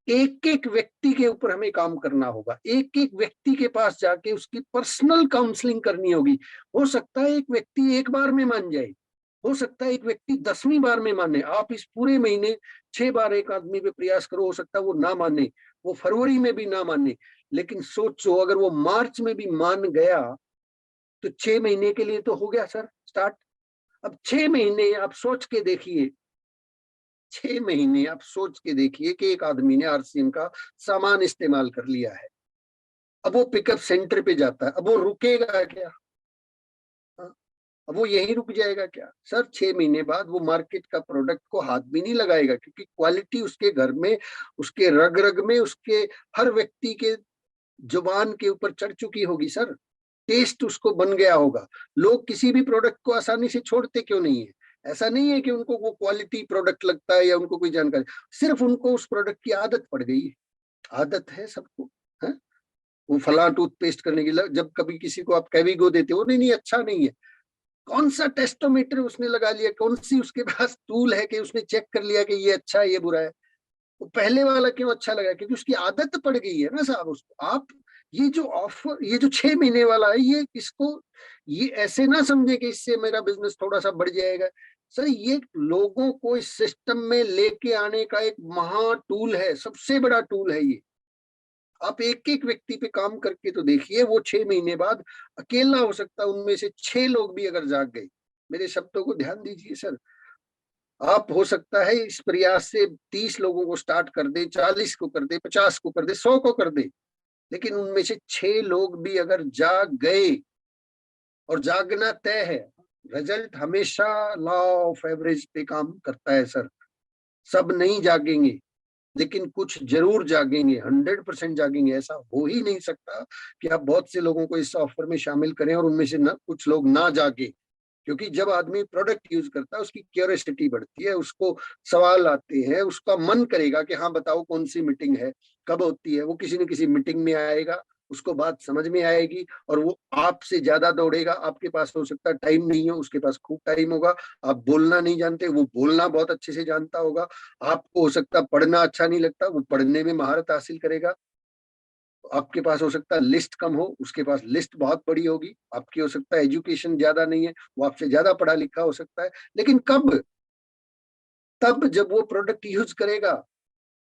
एक एक व्यक्ति के ऊपर हमें काम करना होगा, एक एक व्यक्ति के पास जाके उसकी पर्सनल काउंसलिंग करनी होगी। हो सकता है एक व्यक्ति एक बार में मान जाए, हो सकता है एक व्यक्ति 10वीं बार में माने। आप इस पूरे महीने 6 बार एक आदमी पे प्रयास करो, हो सकता है वो ना माने, वो फरवरी में भी ना माने, लेकिन सोचो अगर वो मार्च में भी मान गया तो 6 महीने के लिए तो हो गया सर स्टार्ट। अब 6 महीने आप सोच के देखिए, 6 महीने आप सोच के देखिए कि एक आदमी ने आरसीएम का सामान इस्तेमाल कर लिया है, अब वो पिकअप सेंटर पे जाता है, अब वो रुकेगा क्या? हाँ? अब वो यहीं रुक जाएगा क्या? सर 6 महीने बाद वो मार्केट का प्रोडक्ट को हाथ भी नहीं लगाएगा, क्योंकि क्वालिटी उसके घर में, उसके रग रग में, उसके हर व्यक्ति के जुबान के ऊपर चढ़ चुकी होगी सर। टेस्ट उसको बन गया होगा। लोग किसी भी प्रोडक्ट को आसानी से छोड़ते क्यों नहीं है? ऐसा नहीं है कि उनको वो क्वालिटी प्रोडक्ट लगता है या उनको कोई जानकारी, सिर्फ उनको उस प्रोडक्ट की आदत पड़ गई है। आदत है सबको, है? वो फला टूथपेस्ट करने की जब कभी किसी को आप कैविगो देते हो, नहीं नहीं अच्छा नहीं है, कौन सा टेस्टोमीटर उसने लगा लिया, कौन सी उसके पास टूल है कि उसने चेक कर लिया कि ये अच्छा है ये बुरा है? वो पहले वाला क्यों अच्छा लगा? क्योंकि उसकी आदत पड़ गई है ना साहब उसको। आप ये जो ऑफर, ये जो 6 महीने वाला है, ये इसको ये ऐसे ना समझे कि इससे मेरा बिजनेस थोड़ा सा बढ़ जाएगा। सर ये लोगों को इस सिस्टम में लेके आने का एक महा टूल है, सबसे बड़ा टूल है ये। आप एक एक व्यक्ति पे काम करके तो देखिए, वो 6 महीने बाद अकेला हो सकता है, उनमें से 6 लोग भी अगर जाग गए। मेरे शब्दों को ध्यान दीजिए सर। आप हो सकता है इस प्रयास से 30 लोगों को स्टार्ट कर दे, 40 को कर दे, 50 को कर दे, 100 को कर दे, लेकिन उनमें से 6 लोग भी अगर जाग गए, और जागना तय है, रिजल्ट हमेशा लॉ ऑफ एवरेज पे काम करता है सर। सब नहीं जागेंगे, लेकिन कुछ जरूर जागेंगे, 100% जागेंगे। ऐसा हो ही नहीं सकता कि आप बहुत से लोगों को इस ऑफर में शामिल करें और उनमें से ना कुछ लोग ना जागे। क्योंकि जब आदमी प्रोडक्ट यूज करता है, उसकी क्यूरियोसिटी बढ़ती है, उसको सवाल आते हैं, उसका मन करेगा कि हाँ बताओ कौन सी मीटिंग है, कब होती है। वो किसी न किसी मीटिंग में आएगा, उसको बात समझ में आएगी, और वो आपसे ज्यादा दौड़ेगा। आपके पास हो सकता है टाइम नहीं हो, उसके पास खूब टाइम होगा। आप बोलना नहीं जानते, वो बोलना बहुत अच्छे से जानता होगा। आपको हो सकता है पढ़ना अच्छा नहीं लगता, वो पढ़ने में महारत हासिल करेगा। आपके पास हो सकता है लिस्ट कम हो, उसके पास लिस्ट बहुत बड़ी होगी। आपकी हो सकता है एजुकेशन ज्यादा नहीं है, वो आपसे ज्यादा पढ़ा लिखा हो सकता है। लेकिन कब? तब जब वो प्रोडक्ट यूज करेगा।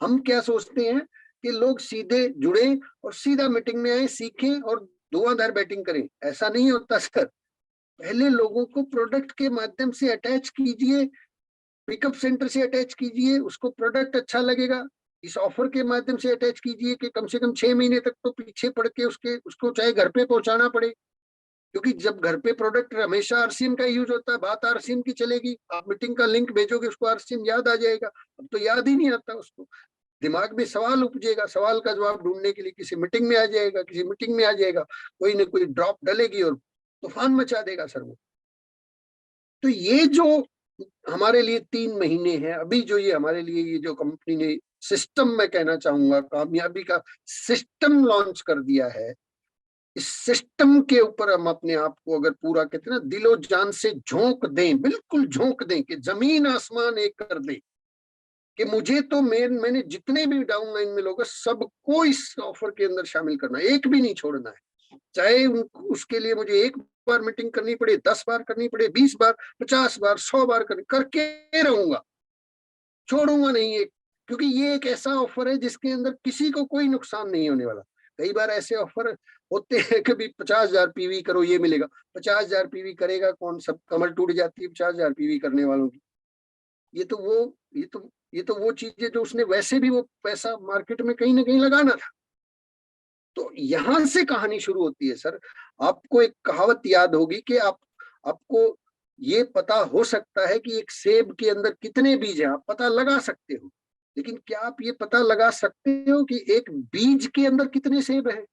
हम क्या सोचते हैं कि लोग सीधे जुड़े और सीधा मीटिंग में आए, सीखें और धुआंधार बैटिंग करें। ऐसा नहीं होता सर। पहले लोगों को प्रोडक्ट के माध्यम से अटैच कीजिए, पिकअप सेंटर से अटैच कीजिए, उसको प्रोडक्ट अच्छा लगेगा। इस ऑफर के माध्यम से अटैच कीजिए कि कम से कम 6 महीने तक तो पीछे पड़ के उसको चाहे घर पे पहुंचाना पड़े। क्योंकि जब घर पे प्रोडक्ट हमेशा आरसीएम का यूज होता है, बात आरसीएम की चलेगी। आप मीटिंग का लिंक भेजोगे, उसको आरसीएम याद आ जाएगा। अब तो याद ही नहीं आता उसको, दिमाग में सवाल उपजेगा, सवाल का जवाब ढूंढने के लिए किसी मीटिंग में आ जाएगा, किसी मीटिंग में आ जाएगा, कोई ना कोई ड्रॉप डलेगी और तूफान मचा देगा सर वो। तो ये जो हमारे लिए 3 महीने हैं अभी, जो ये हमारे लिए ये जो कंपनी ने सिस्टम, मैं कहना चाहूंगा कामयाबी का सिस्टम लॉन्च कर दिया है, इस सिस्टम के ऊपर हम अपने आप को अगर पूरा कहते हैं ना दिलो जान से झोंक दें, बिल्कुल झोंक दें कि जमीन आसमान एक कर दें, कि मुझे तो मैंने जितने भी डाउनलाइन में लोग सबको इस ऑफर के अंदर शामिल करना है, एक भी नहीं छोड़ना है। चाहे उसके लिए मुझे एक बार मीटिंग करनी पड़े, 10 बार करनी पड़े, 20 बार, 50 बार, 100 बार करके रहूंगा, छोड़ूंगा नहीं एक। क्योंकि ये एक ऐसा ऑफर है जिसके अंदर किसी को कोई नुकसान नहीं होने वाला। कई बार ऐसे ऑफर होते हैं कभी 50,000 पीवी करो ये मिलेगा। 50,000 पीवी करेगा कौन? सब कमर टूट जाती है 50,000 पीवी करने वालों की। ये तो वो चीज है जो उसने वैसे भी वो पैसा मार्केट में कहीं ना कहीं लगाना था। तो यहां से कहानी शुरू होती है सर। आपको एक कहावत याद होगी कि आपको ये पता हो सकता है कि एक सेब के अंदर कितने बीज हैं, आप पता लगा सकते हो। लेकिन क्या आप ये पता लगा सकते हो कि एक बीज के अंदर कितने सेब हैं?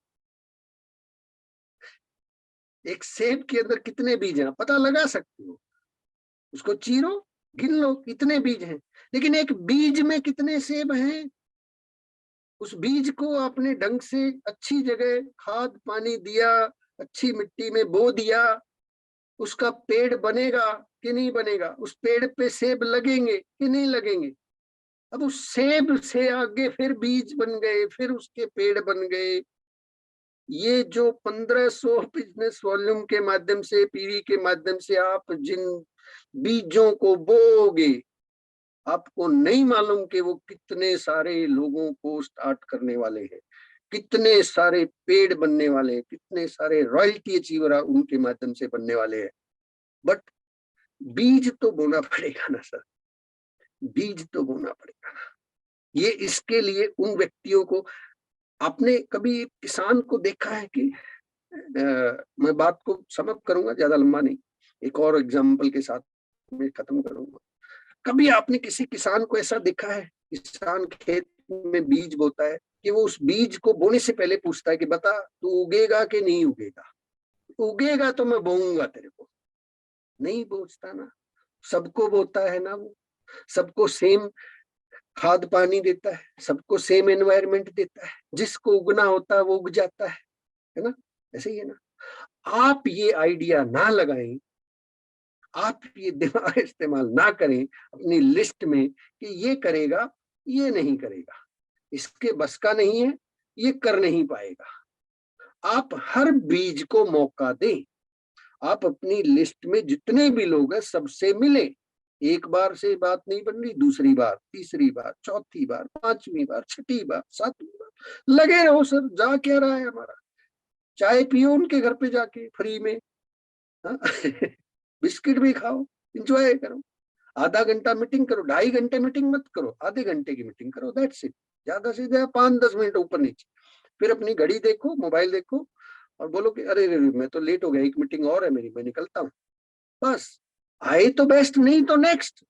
एक सेब के अंदर कितने बीज हैं पता लगा सकते हो। उसको चीरो, गिन लो कितने बीज हैं। लेकिन एक बीज में कितने सेब हैं? उस बीज को आपने ढंग से अच्छी जगह खाद पानी दिया, अच्छी मिट्टी में बो दिया, उसका पेड़ बनेगा कि नहीं बनेगा? उस पेड़ पे सेब लगेंगे कि नहीं लगेंगे? अब उस सेब से आगे फिर बीज बन गए, फिर उसके पेड़ बन गए। ये जो 1500 बिजनेस वॉल्यूम के माध्यम से, पीवी के माध्यम से आप जिन बीजों को बोओगे, आपको नहीं मालूम कि वो कितने सारे लोगों को स्टार्ट करने वाले हैं, कितने सारे पेड़ बनने वाले हैं, कितने सारे रॉयल्टी अचीवर उनके माध्यम से बनने वाले हैं। बट बीज तो बोना पड़ेगा ना सर, बीज तो बोना पड़ेगा ना। ये इसके लिए उन व्यक्तियों को आपने कभी एक किसान को देखा है कि मैं बात को समाप्त करूंगा, ज्यादा लंबा नहीं, एक और एग्जाम्पल के साथ मैं खत्म करूंगा। कभी आपने किसी किसान को ऐसा देखा है, किसान खेत में बीज बोता है, कि वो उस बीज को बोने से पहले पूछता है कि बता तू उगेगा कि नहीं उगेगा, उगेगा तो मैं बोऊंगा तेरे को? नहीं बोचता ना, सबको बोता है ना, वो सबको सेम खाद पानी देता है, सबको सेम एनवायरनमेंट देता है, जिसको उगना होता है वो उग जाता है ना? ऐसे ही है ना। आप ये आइडिया ना लगाएं, आप ये दिमाग इस्तेमाल ना करें अपनी लिस्ट में कि ये करेगा, ये नहीं करेगा, इसके बस का नहीं है, ये कर नहीं पाएगा। आप हर बीज को मौका दें। आप अपनी लिस्ट में जितने भी लोग हैं सबसे मिले। एक बार से बात नहीं बन रही, दूसरी बार, तीसरी बार, चौथी बार, पांचवी बार, छठी बार, सातवीं बार, लगे रहो सर। जा क्या रहा है हमारा? चाय पियो उनके घर पे जाके फ्री में, बिस्किट भी खाओ, एंजॉय करो। आधा घंटा मीटिंग करो, 2.5 घंटे मीटिंग मत करो, आधे घंटे की मीटिंग करो, दैट्स इट। ज्यादा से ज्यादा 5-10 मिनट ऊपर नीचे। फिर अपनी घड़ी देखो, मोबाइल देखो और बोलो कि अरे मैं तो लेट हो गया, एक मीटिंग और है मेरी, मैं निकलता हूँ। बस आए तो बेस्ट, नहीं तो नेक्स्ट।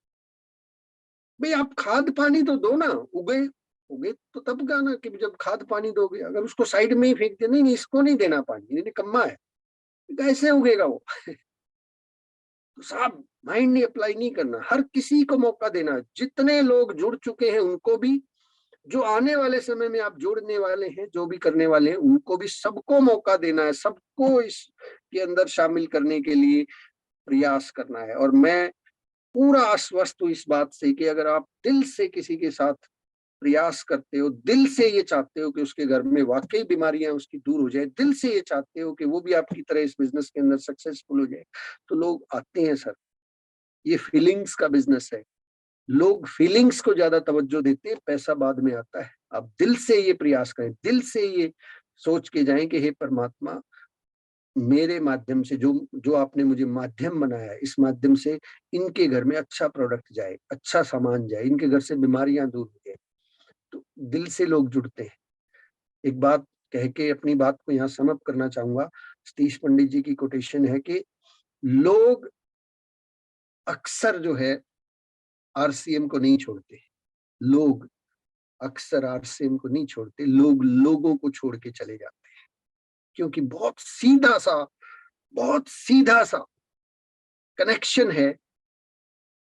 भाई आप खाद पानी तो दो ना, उगे उगे तो तब गाना कि जब खाद पानी दोगे। अगर उसको साइड में ही फेंक दे, नहीं इसको नहीं देना पानी, ये निकम्मा है, कैसे उगेगा वो? तो साहब माइंड नहीं अप्लाई नहीं करना, हर किसी को मौका देना। जितने लोग जुड़ चुके हैं उनको भी, जो आने वाले समय में आप जोड़ने वाले हैं, जो भी करने वाले हैं उनको भी, सबको मौका देना है, सबको इसके अंदर शामिल करने के लिए प्रयास करना है। और मैं पूरा आश्वस्त हूँ इस बात से कि अगर आप दिल से किसी के साथ प्रयास करते हो, दिल से ये चाहते हो कि उसके घर में वाकई बीमारियां उसकी दूर हो जाए, दिल से ये चाहते हो कि वो भी आपकी तरह इस बिजनेस के अंदर सक्सेसफुल हो जाए, तो लोग आते हैं सर। ये फीलिंग्स का बिजनेस है, लोग फीलिंग्स को ज्यादा तवज्जो देते हैं, पैसा बाद में आता है। आप दिल से ये प्रयास करें, दिल से ये सोच के जाएं कि हे परमात्मा, मेरे माध्यम से, जो जो आपने मुझे माध्यम बनाया है, इस माध्यम से इनके घर में अच्छा प्रोडक्ट जाए, अच्छा सामान जाए, इनके घर से बीमारियां दूर हो जाए। तो दिल से लोग जुड़ते हैं। एक बात कह के अपनी बात को यहाँ समाप्त करना चाहूंगा। सतीश पंडित जी की कोटेशन है कि लोग अक्सर जो है आरसीएम को नहीं छोड़ते, लोग अक्सर आरसीएम को नहीं छोड़ते, लोग लोगों को छोड़ के चले जाते हैं। क्योंकि बहुत सीधा सा कनेक्शन है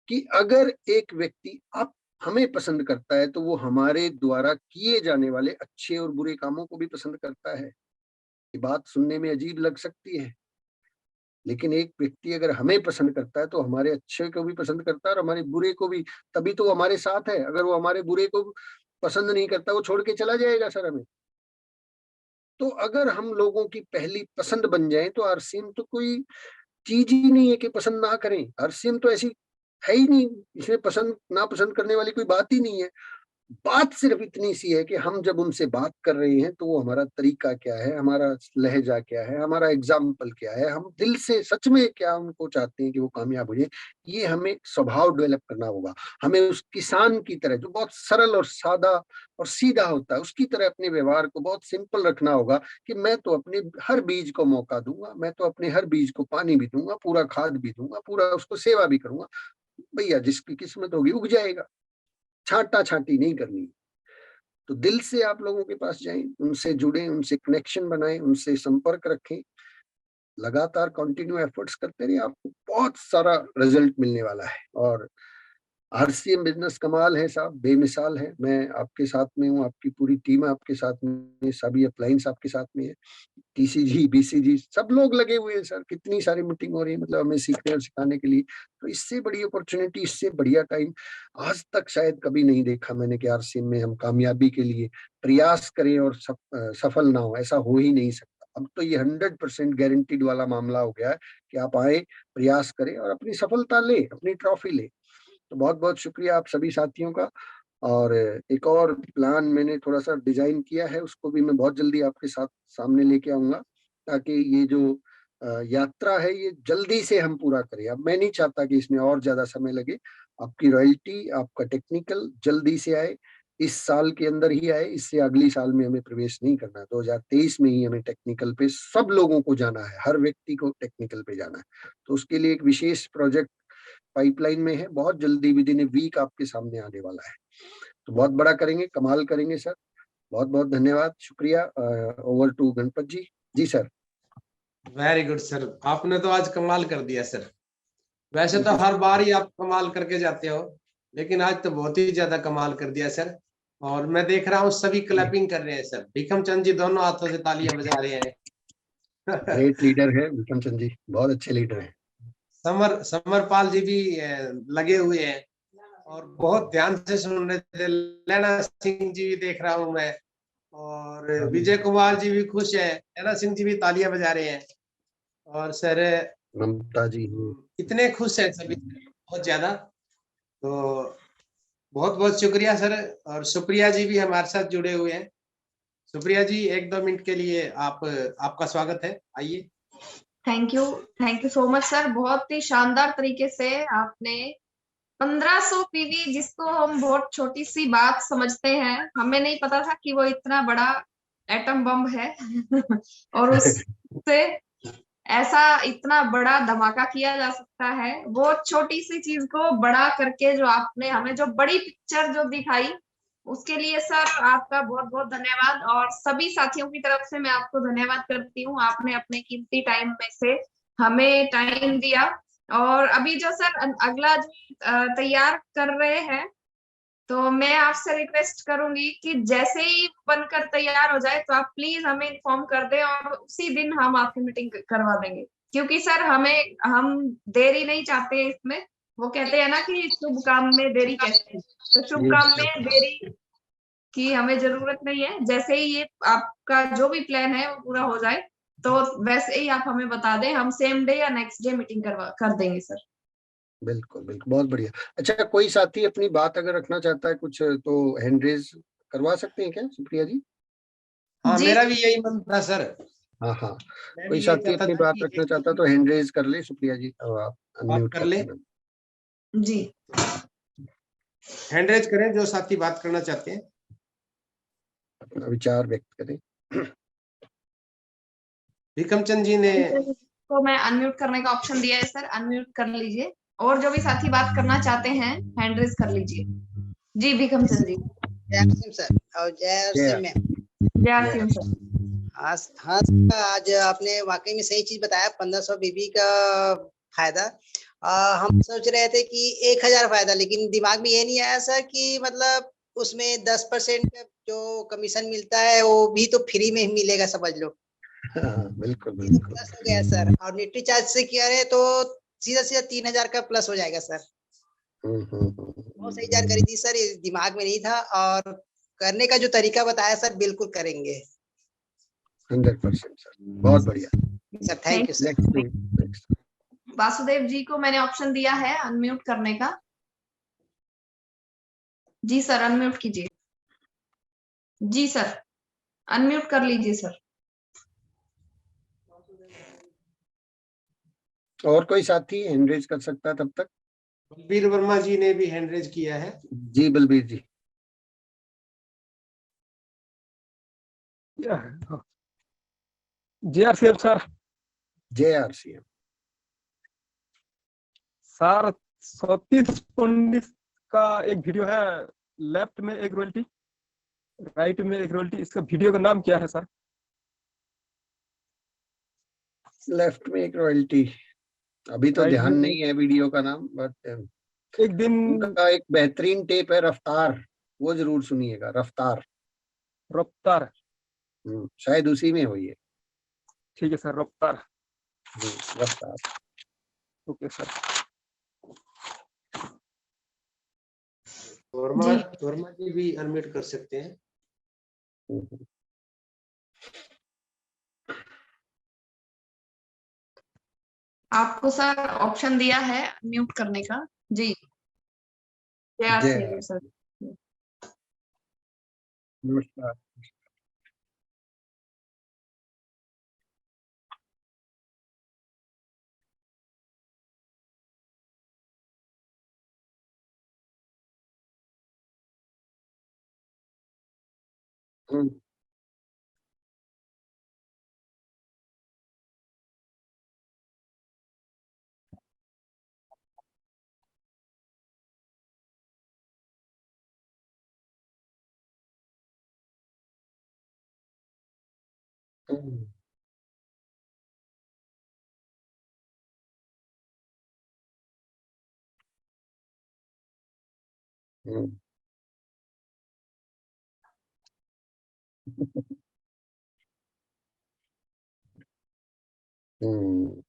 कि अगर एक व्यक्ति आप हमें पसंद करता है तो वो हमारे द्वारा किए जाने वाले अच्छे और बुरे कामों को भी पसंद करता है। ये बात सुनने में अजीब लग सकती है, लेकिन एक व्यक्ति अगर हमें पसंद करता है तो हमारे अच्छे को भी पसंद करता है और हमारे बुरे को भी, तभी तो वो हमारे साथ है। अगर वो हमारे बुरे को पसंद नहीं करता, वो छोड़ के चला जाएगा सर हमें। तो अगर हम लोगों की पहली पसंद बन जाए तो आरसीएम तो कोई चीज ही नहीं है कि पसंद ना करें। आरसीएम तो ऐसी है ही नहीं, इसमें पसंद ना पसंद करने वाली कोई बात ही नहीं है। बात सिर्फ इतनी सी है कि हम जब उनसे बात कर रहे हैं तो वो हमारा तरीका क्या है, हमारा लहजा क्या है, हमारा एग्जाम्पल क्या है, हम दिल से सच में क्या उनको चाहते हैं कि वो कामयाब हो जाए। ये हमें स्वभाव डेवलप करना होगा। हमें उस किसान की तरह जो बहुत सरल और सादा और सीधा होता है, उसकी तरह अपने व्यवहार को बहुत सिंपल रखना होगा कि मैं तो अपने हर बीज को मौका दूंगा, मैं तो अपने हर बीज को पानी भी दूंगा, पूरा खाद भी दूंगा, पूरा उसको सेवा भी करूंगा। भैया जिसकी किस्मत होगी उग जाएगा, छांटा छांटी नहीं करनी। तो दिल से आप लोगों के पास जाएं, उनसे जुड़ें, उनसे कनेक्शन बनाएं, उनसे संपर्क रखें, लगातार कंटिन्यू एफर्ट्स करते रहिए, आपको बहुत सारा रिजल्ट मिलने वाला है। और आरसीएम बिजनेस कमाल है साहब, बेमिसाल है। मैं आपके साथ में हूँ, आपकी पूरी टीम आपके साथ में, सभी अप्लायंस आपके साथ में है, टीसीजी बीसीजी सब लोग लगे हुए हैं सर। कितनी सारी मीटिंग हो रही है, मतलब हमें सीखने और सिखाने के लिए। तो इससे बड़ी अपॉर्चुनिटी, इससे बढ़िया टाइम आज तक शायद कभी नहीं देखा मैंने कि आरसीएम में हम कामयाबी के लिए प्रयास करें और सफल ना हो। ऐसा हो ही नहीं सकता। अब तो ये 100% गारंटीड वाला मामला हो गया है कि आप आए, प्रयास करें और अपनी सफलता ले, अपनी ट्रॉफी ले। तो बहुत बहुत शुक्रिया आप सभी साथियों का। और एक और प्लान मैंने थोड़ा सा डिजाइन किया है, उसको भी मैं बहुत जल्दी आपके साथ सामने लेके आऊंगा, ताकि ये जो यात्रा है ये जल्दी से हम पूरा करें। अब मैं नहीं चाहता कि इसमें और ज्यादा समय लगे। आपकी रॉयल्टी, आपका टेक्निकल जल्दी से आए, इस साल के अंदर ही आए, इससे अगली साल में हमें प्रवेश नहीं करना है। 2023 में ही हमें टेक्निकल पे सब लोगों को जाना है, हर व्यक्ति को टेक्निकल पे जाना है। तो उसके लिए एक विशेष प्रोजेक्ट पाइपलाइन में है, बहुत जल्दी विद इन ए वीक आपके सामने आने वाला है। तो बहुत बड़ा करेंगे, कमाल करेंगे सर। बहुत बहुत धन्यवाद, शुक्रिया। Over to Ganpat ji. जी सर। वेरी गुड सर, आपने तो आज कमाल कर दिया सर। वैसे तो हर बार ही आप कमाल करके जाते हो, लेकिन आज तो बहुत ही ज्यादा कमाल कर दिया सर। और मैं देख रहा हूँ सभी क्लैपिंग कर रहे हैं सर। भिकम चंद जी दोनों हाथों से तालियां बजा रहे हैं। ग्रेट लीडर है विक्रम चंद जी, बहुत अच्छे लीडर हैं। समरपाल जी भी लगे हुए हैं और बहुत ध्यान से सुन रहे थे। लैना सिंह जी भी देख रहा हूं मैं, और विजय कुमार जी भी खुश है। लैना सिंह जी भी तालियां बजा रहे हैं। और सर ममता जी। इतने खुश हैं सभी, बहुत ज्यादा। तो बहुत बहुत शुक्रिया सर। और सुप्रिया जी भी हमारे साथ जुड़े हुए हैं। सुप्रिया जी, 1-2 मिनट के लिए आपका स्वागत है, आइए। Thank you so much sir. बहुत ही शानदार तरीके से आपने 1500 पीवी, जिसको हम बहुत छोटी सी बात समझते हैं, हमें नहीं पता था कि वो इतना बड़ा एटम बम है। और उससे ऐसा इतना बड़ा धमाका किया जा सकता है। वो छोटी सी चीज को बड़ा करके जो आपने हमें जो बड़ी पिक्चर जो दिखाई, उसके लिए सर आपका बहुत बहुत धन्यवाद। और सभी साथियों की तरफ से मैं आपको धन्यवाद करती हूँ। आपने अपने कीमती टाइम में से हमें टाइम दिया। और अभी जो सर अगला जो तैयार कर रहे हैं, तो मैं आपसे रिक्वेस्ट करूंगी कि जैसे ही बनकर तैयार हो जाए तो आप प्लीज हमें इन्फॉर्म कर दें, और उसी दिन हम आपकी मीटिंग करवा देंगे। क्योंकि सर हम देरी नहीं चाहते इसमें। वो कहते हैं ना कि शुभ काम में देरी कैसे, तो शुभ काम में देरी की हमें जरूरत नहीं है। जैसे ही ये आपका जो भी प्लान है वो पूरा हो जाए, तो वैसे ही आप हमें बता दें, हम सेम डे या नेक्स्ट डे मीटिंग कर देंगे सर। बिल्कुल बिल्कुल, बहुत बढ़िया। अच्छा, कोई साथी अपनी बात अगर रखना चाहता है कुछ, तो हैंड रेज करवा सकते हैं क्या सुप्रिया जी? हाँ, जी मेरा भी यही मन था सर। हाँ हाँ, मैं कोई भी ये साथी चाहता अपनी था बात कि रखना चाहता है तो हैंड रेज कर ले सुप्रिया जी, और आप बात अनम्यूट कर कर ले, देना। जी हैंड रेज करें जो साथी बात करना चाहते हैं। अपना विचार व्यक्त करें। भिकम चंद जी ने को मैं अनम्यूट करने का ऑप्शन दिया है सर, अनम्यूट कर लीजिए। और जो भी साथी बात करना चाहते हैं हैंड रेज कर लीजिए। जी भीखम चंद जी। जय सिंह सर और जय सिंह मैम। जय जय सिंह सर। हाँ हाँ सर, आज आपने वाकई में सही चीज बताया। 1500 बीबी का फायदा। हम सोच रहे थे कि 1000 फायदा, लेकिन दिमाग में ये नहीं आया सर कि मतलब उसमें 10% का जो कमीशन मिलता है वो भी तो फ्री में ही मिलेगा, समझ लो। हाँ, बिल्कुल ये तो बिल्कुल। प्लस हो गया सर। और न्यूट्री चार्ज से किया रहे तो सीधा सीधा 3000 का प्लस हो जाएगा सर। बहुत सही जानकारी दी सर, ये दिमाग में नहीं था। और करने का जो तरीका बताया सर, बिल्कुल करेंगे 100% सर, बहुत बढ़िया। Sir. Thank you sir. Next. Vasudev ji को मैंने ऑप्शन दिया है अनम्यूट करने का। जी सर, अनम्यूट कीजिए। जी सर, अनम्यूट कर लीजिए सर। और कोई साथी हैंड रेज कर सकता है तब तक? बलबीर वर्मा जी ने भी हैंड रेज किया है। जी Balbir ji. JRCM sir. JRCM sir, Satish Pandit का एक वीडियो है, लेफ्ट में एक रॉयल्टी, राइट में एक रॉयल्टी। इसका वीडियो का नाम क्या है सर? लेफ्ट में एक रॉयल्टी, अभी तो राइट ध्यान में नहीं है वीडियो का नाम, बट एक दिन उनका एक बेहतरीन टेप है रफ्तार, वो जरूर सुनिएगा। रफ्तार। रफ्तार। शायद उसी में हुई है। ठीक है सर, रफ्तार। रफ्तार। Okay sir. वर्मा जी वर्मा जी भी अनम्यूट कर सकते हैं। आपको सर ऑप्शन दिया है म्यूट करने का। जी जय जय। सर। नमस्कार। हम्म, हम्म, हम्म, हम्म,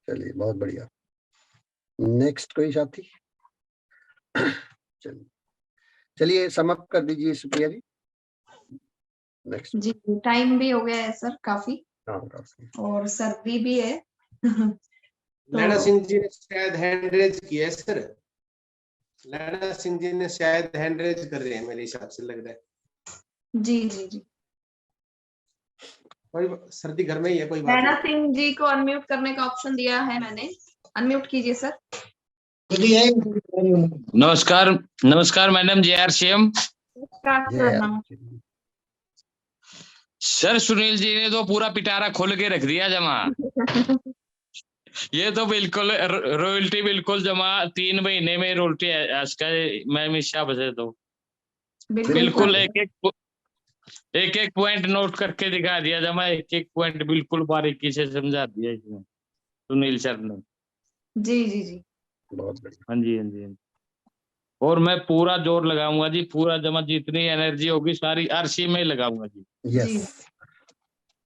चलिए बहुत बढ़िया। नेक्स्ट कोई साथी? चलिए चलिए समाप्त कर दीजिए सुप्रिया जी। नेक्स्ट। जी टाइम भी हो गया है सर काफी, हाँ काफी। और सर्दी भी है। लैला सिंह जी ने शायद हैंड रेज किया है सर। लैला सिंह जी ने शायद हैंड रेज कर रहे हैं, मेरे हिसाब से लग रहा है। जी जी जी, कोई सर्दी घर में ही है, कोई बात नैना नहीं। सिंह जी को अनम्यूट करने का ऑप्शन दिया है मैंने, अनम्यूट कीजिए सर। नमस्कार नमस्कार मैडम JRCM। सर नमस्कार। सर सुनील जी ने तो पूरा पिटारा खोल के रख दिया जमा। ये तो बिल्कुल रॉयल्टी बिल्कुल जमा 3 महीने में रॉयल्टी है इसका। मैं मिशा बसे तो बिल्कुल एक एक पॉइंट नोट करके दिखा दिया जमा, एक एक पॉइंट बिल्कुल बारीकी से समझा दिया इसमें सुनील सर ने। जी जी जी, बहुत बढ़िया। हाँ जी हाँ जी हाँ जी। और मैं पूरा जोर लगाऊंगा जी, पूरा जमा जितनी एनर्जी होगी सारी RC में लगाऊंगा जी। यस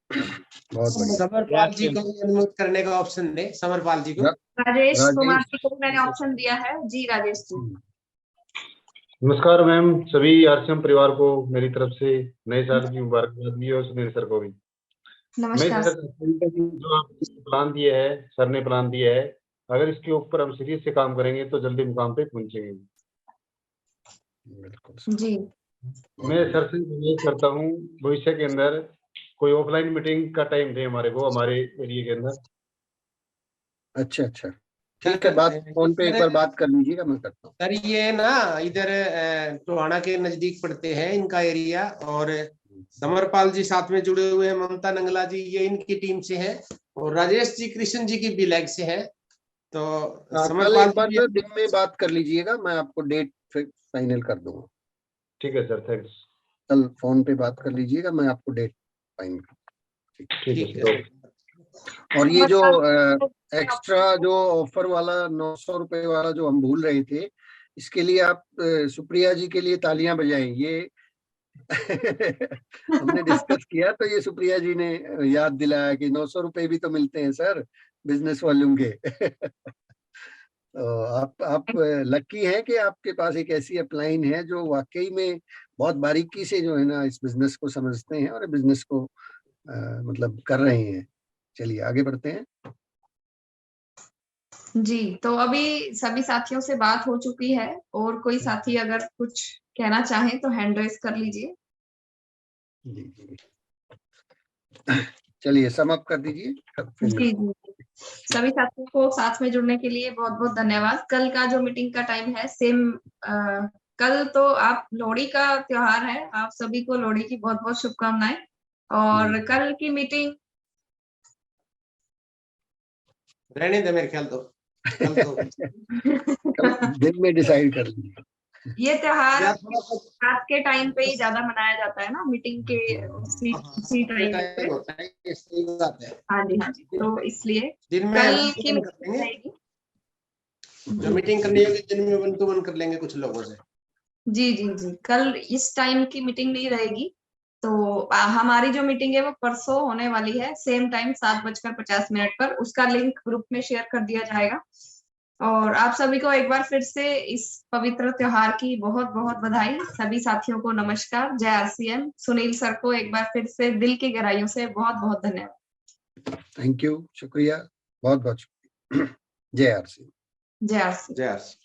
बहुत बढ़िया। समरपाल जी को भी अनम्यूट करने का ऑप्शन दे, समरपाल जी को। राजेश कुमार राजेश। जी को मैंने ऑप्शन दिया है। जी राजेश जी। नमस्कार मैम, सभी RCM परिवार को मेरी तरफ से नए साल की मुबारकबाद भी और सुनील सर को भी। मैं नमस्कार सर जो आपने प्लान दिया है, सर ने प्लान दिया है, अगर इसके ऊपर हम सीरियस से काम करेंगे तो जल्दी मुकाम पे पहुंचेंगे। बिल्कुल जी। मैं सर से अनुरोध करता हूँ भविष्य के अंदर कोई ऑफलाइन मीटिंग का टाइम दे हमारे को, हमारे एरिया के अंदर। अच्छा अच्छा ठीक है, बात फोन पे एक बार बात कर लीजिएगा, मैं करता हूँ। सर ये ना इधर टोहाना के नजदीक पड़ते हैं इनका एरिया, और समरपाल जी साथ में जुड़े हुए हैं, ममता नंगला जी ये इनकी टीम से हैं, और राजेश जी कृष्ण जी की भी लेग से हैं। तो कल समरपाल एक बार जी ना दिन में बात कर लीजिएगा, मैं आपको डेट फाइनल कर दूंगा। ठीक है सर, थैंक्स। कल फोन पे बात कर लीजिएगा, मैं आपको डेट फाइनल कर। ठीक है। और ये जो एक्स्ट्रा जो ऑफर वाला 900 रुपए वाला जो हम भूल रहे थे, इसके लिए आप सुप्रिया जी के लिए तालियां बजाएं। ये हमने डिस्कस किया तो ये सुप्रिया जी ने याद दिलाया कि 900 रुपए भी तो मिलते हैं सर बिजनेस वॉल्यूम के। तो आप लकी हैं कि आपके पास एक ऐसी अपलाइन है जो वाकई में बहुत बारीकी से जो है ना इस बिजनेस को समझते हैं और बिजनेस को मतलब कर रहे हैं। चलिए आगे बढ़ते हैं। जी, तो अभी सभी साथियों से बात हो चुकी है, और कोई साथी अगर कुछ कहना चाहे तो हैंड रेस कर लीजिए। जी जी चलिए समाप्त कर दीजिए। जी जी, सभी साथियों को साथ में जुड़ने के लिए बहुत बहुत धन्यवाद। कल का जो मीटिंग का टाइम है सेम, कल तो आप लोहड़ी का त्योहार है, आप सभी को लोहड़ी की बहुत बहुत शुभकामनाएं। और कल की मीटिंग रहने दे, मेरे ख्याल तो कल तो दिन में डिसाइड कर लीजिए। ये त्योहार या थोड़ा सा रात के टाइम पे ही ज्यादा मनाया जाता है ना, मीटिंग के उसी टाइम पे। होता है, ये सही बात है। हाँ जी हाँ जी, तो इसलिए दिन में कल वन की टू वन कर मीटिंग लेंगे, रहेगी। जो मीटिंग करनी होगी दिन में 1 to 1 कर लेंगे कुछ लोगों से। जी जी जी, कल इस टाइम की मीटिंग नहीं रहेगी। तो हमारी जो मीटिंग है वो परसों होने वाली है, सेम टाइम 7:50 पर। उसका लिंक ग्रुप में शेयर कर दिया जाएगा। और आप सभी को एक बार फिर से इस पवित्र त्योहार की बहुत बहुत बधाई। सभी साथियों को नमस्कार, जय RCM। सुनील सर को एक बार फिर से दिल की गहराइयों से बहुत बहुत धन्यवाद। थैंक यू, शुक्रिया, बहुत बहुत शुक्रिया। जय RCM। जय RCM। जय RCM।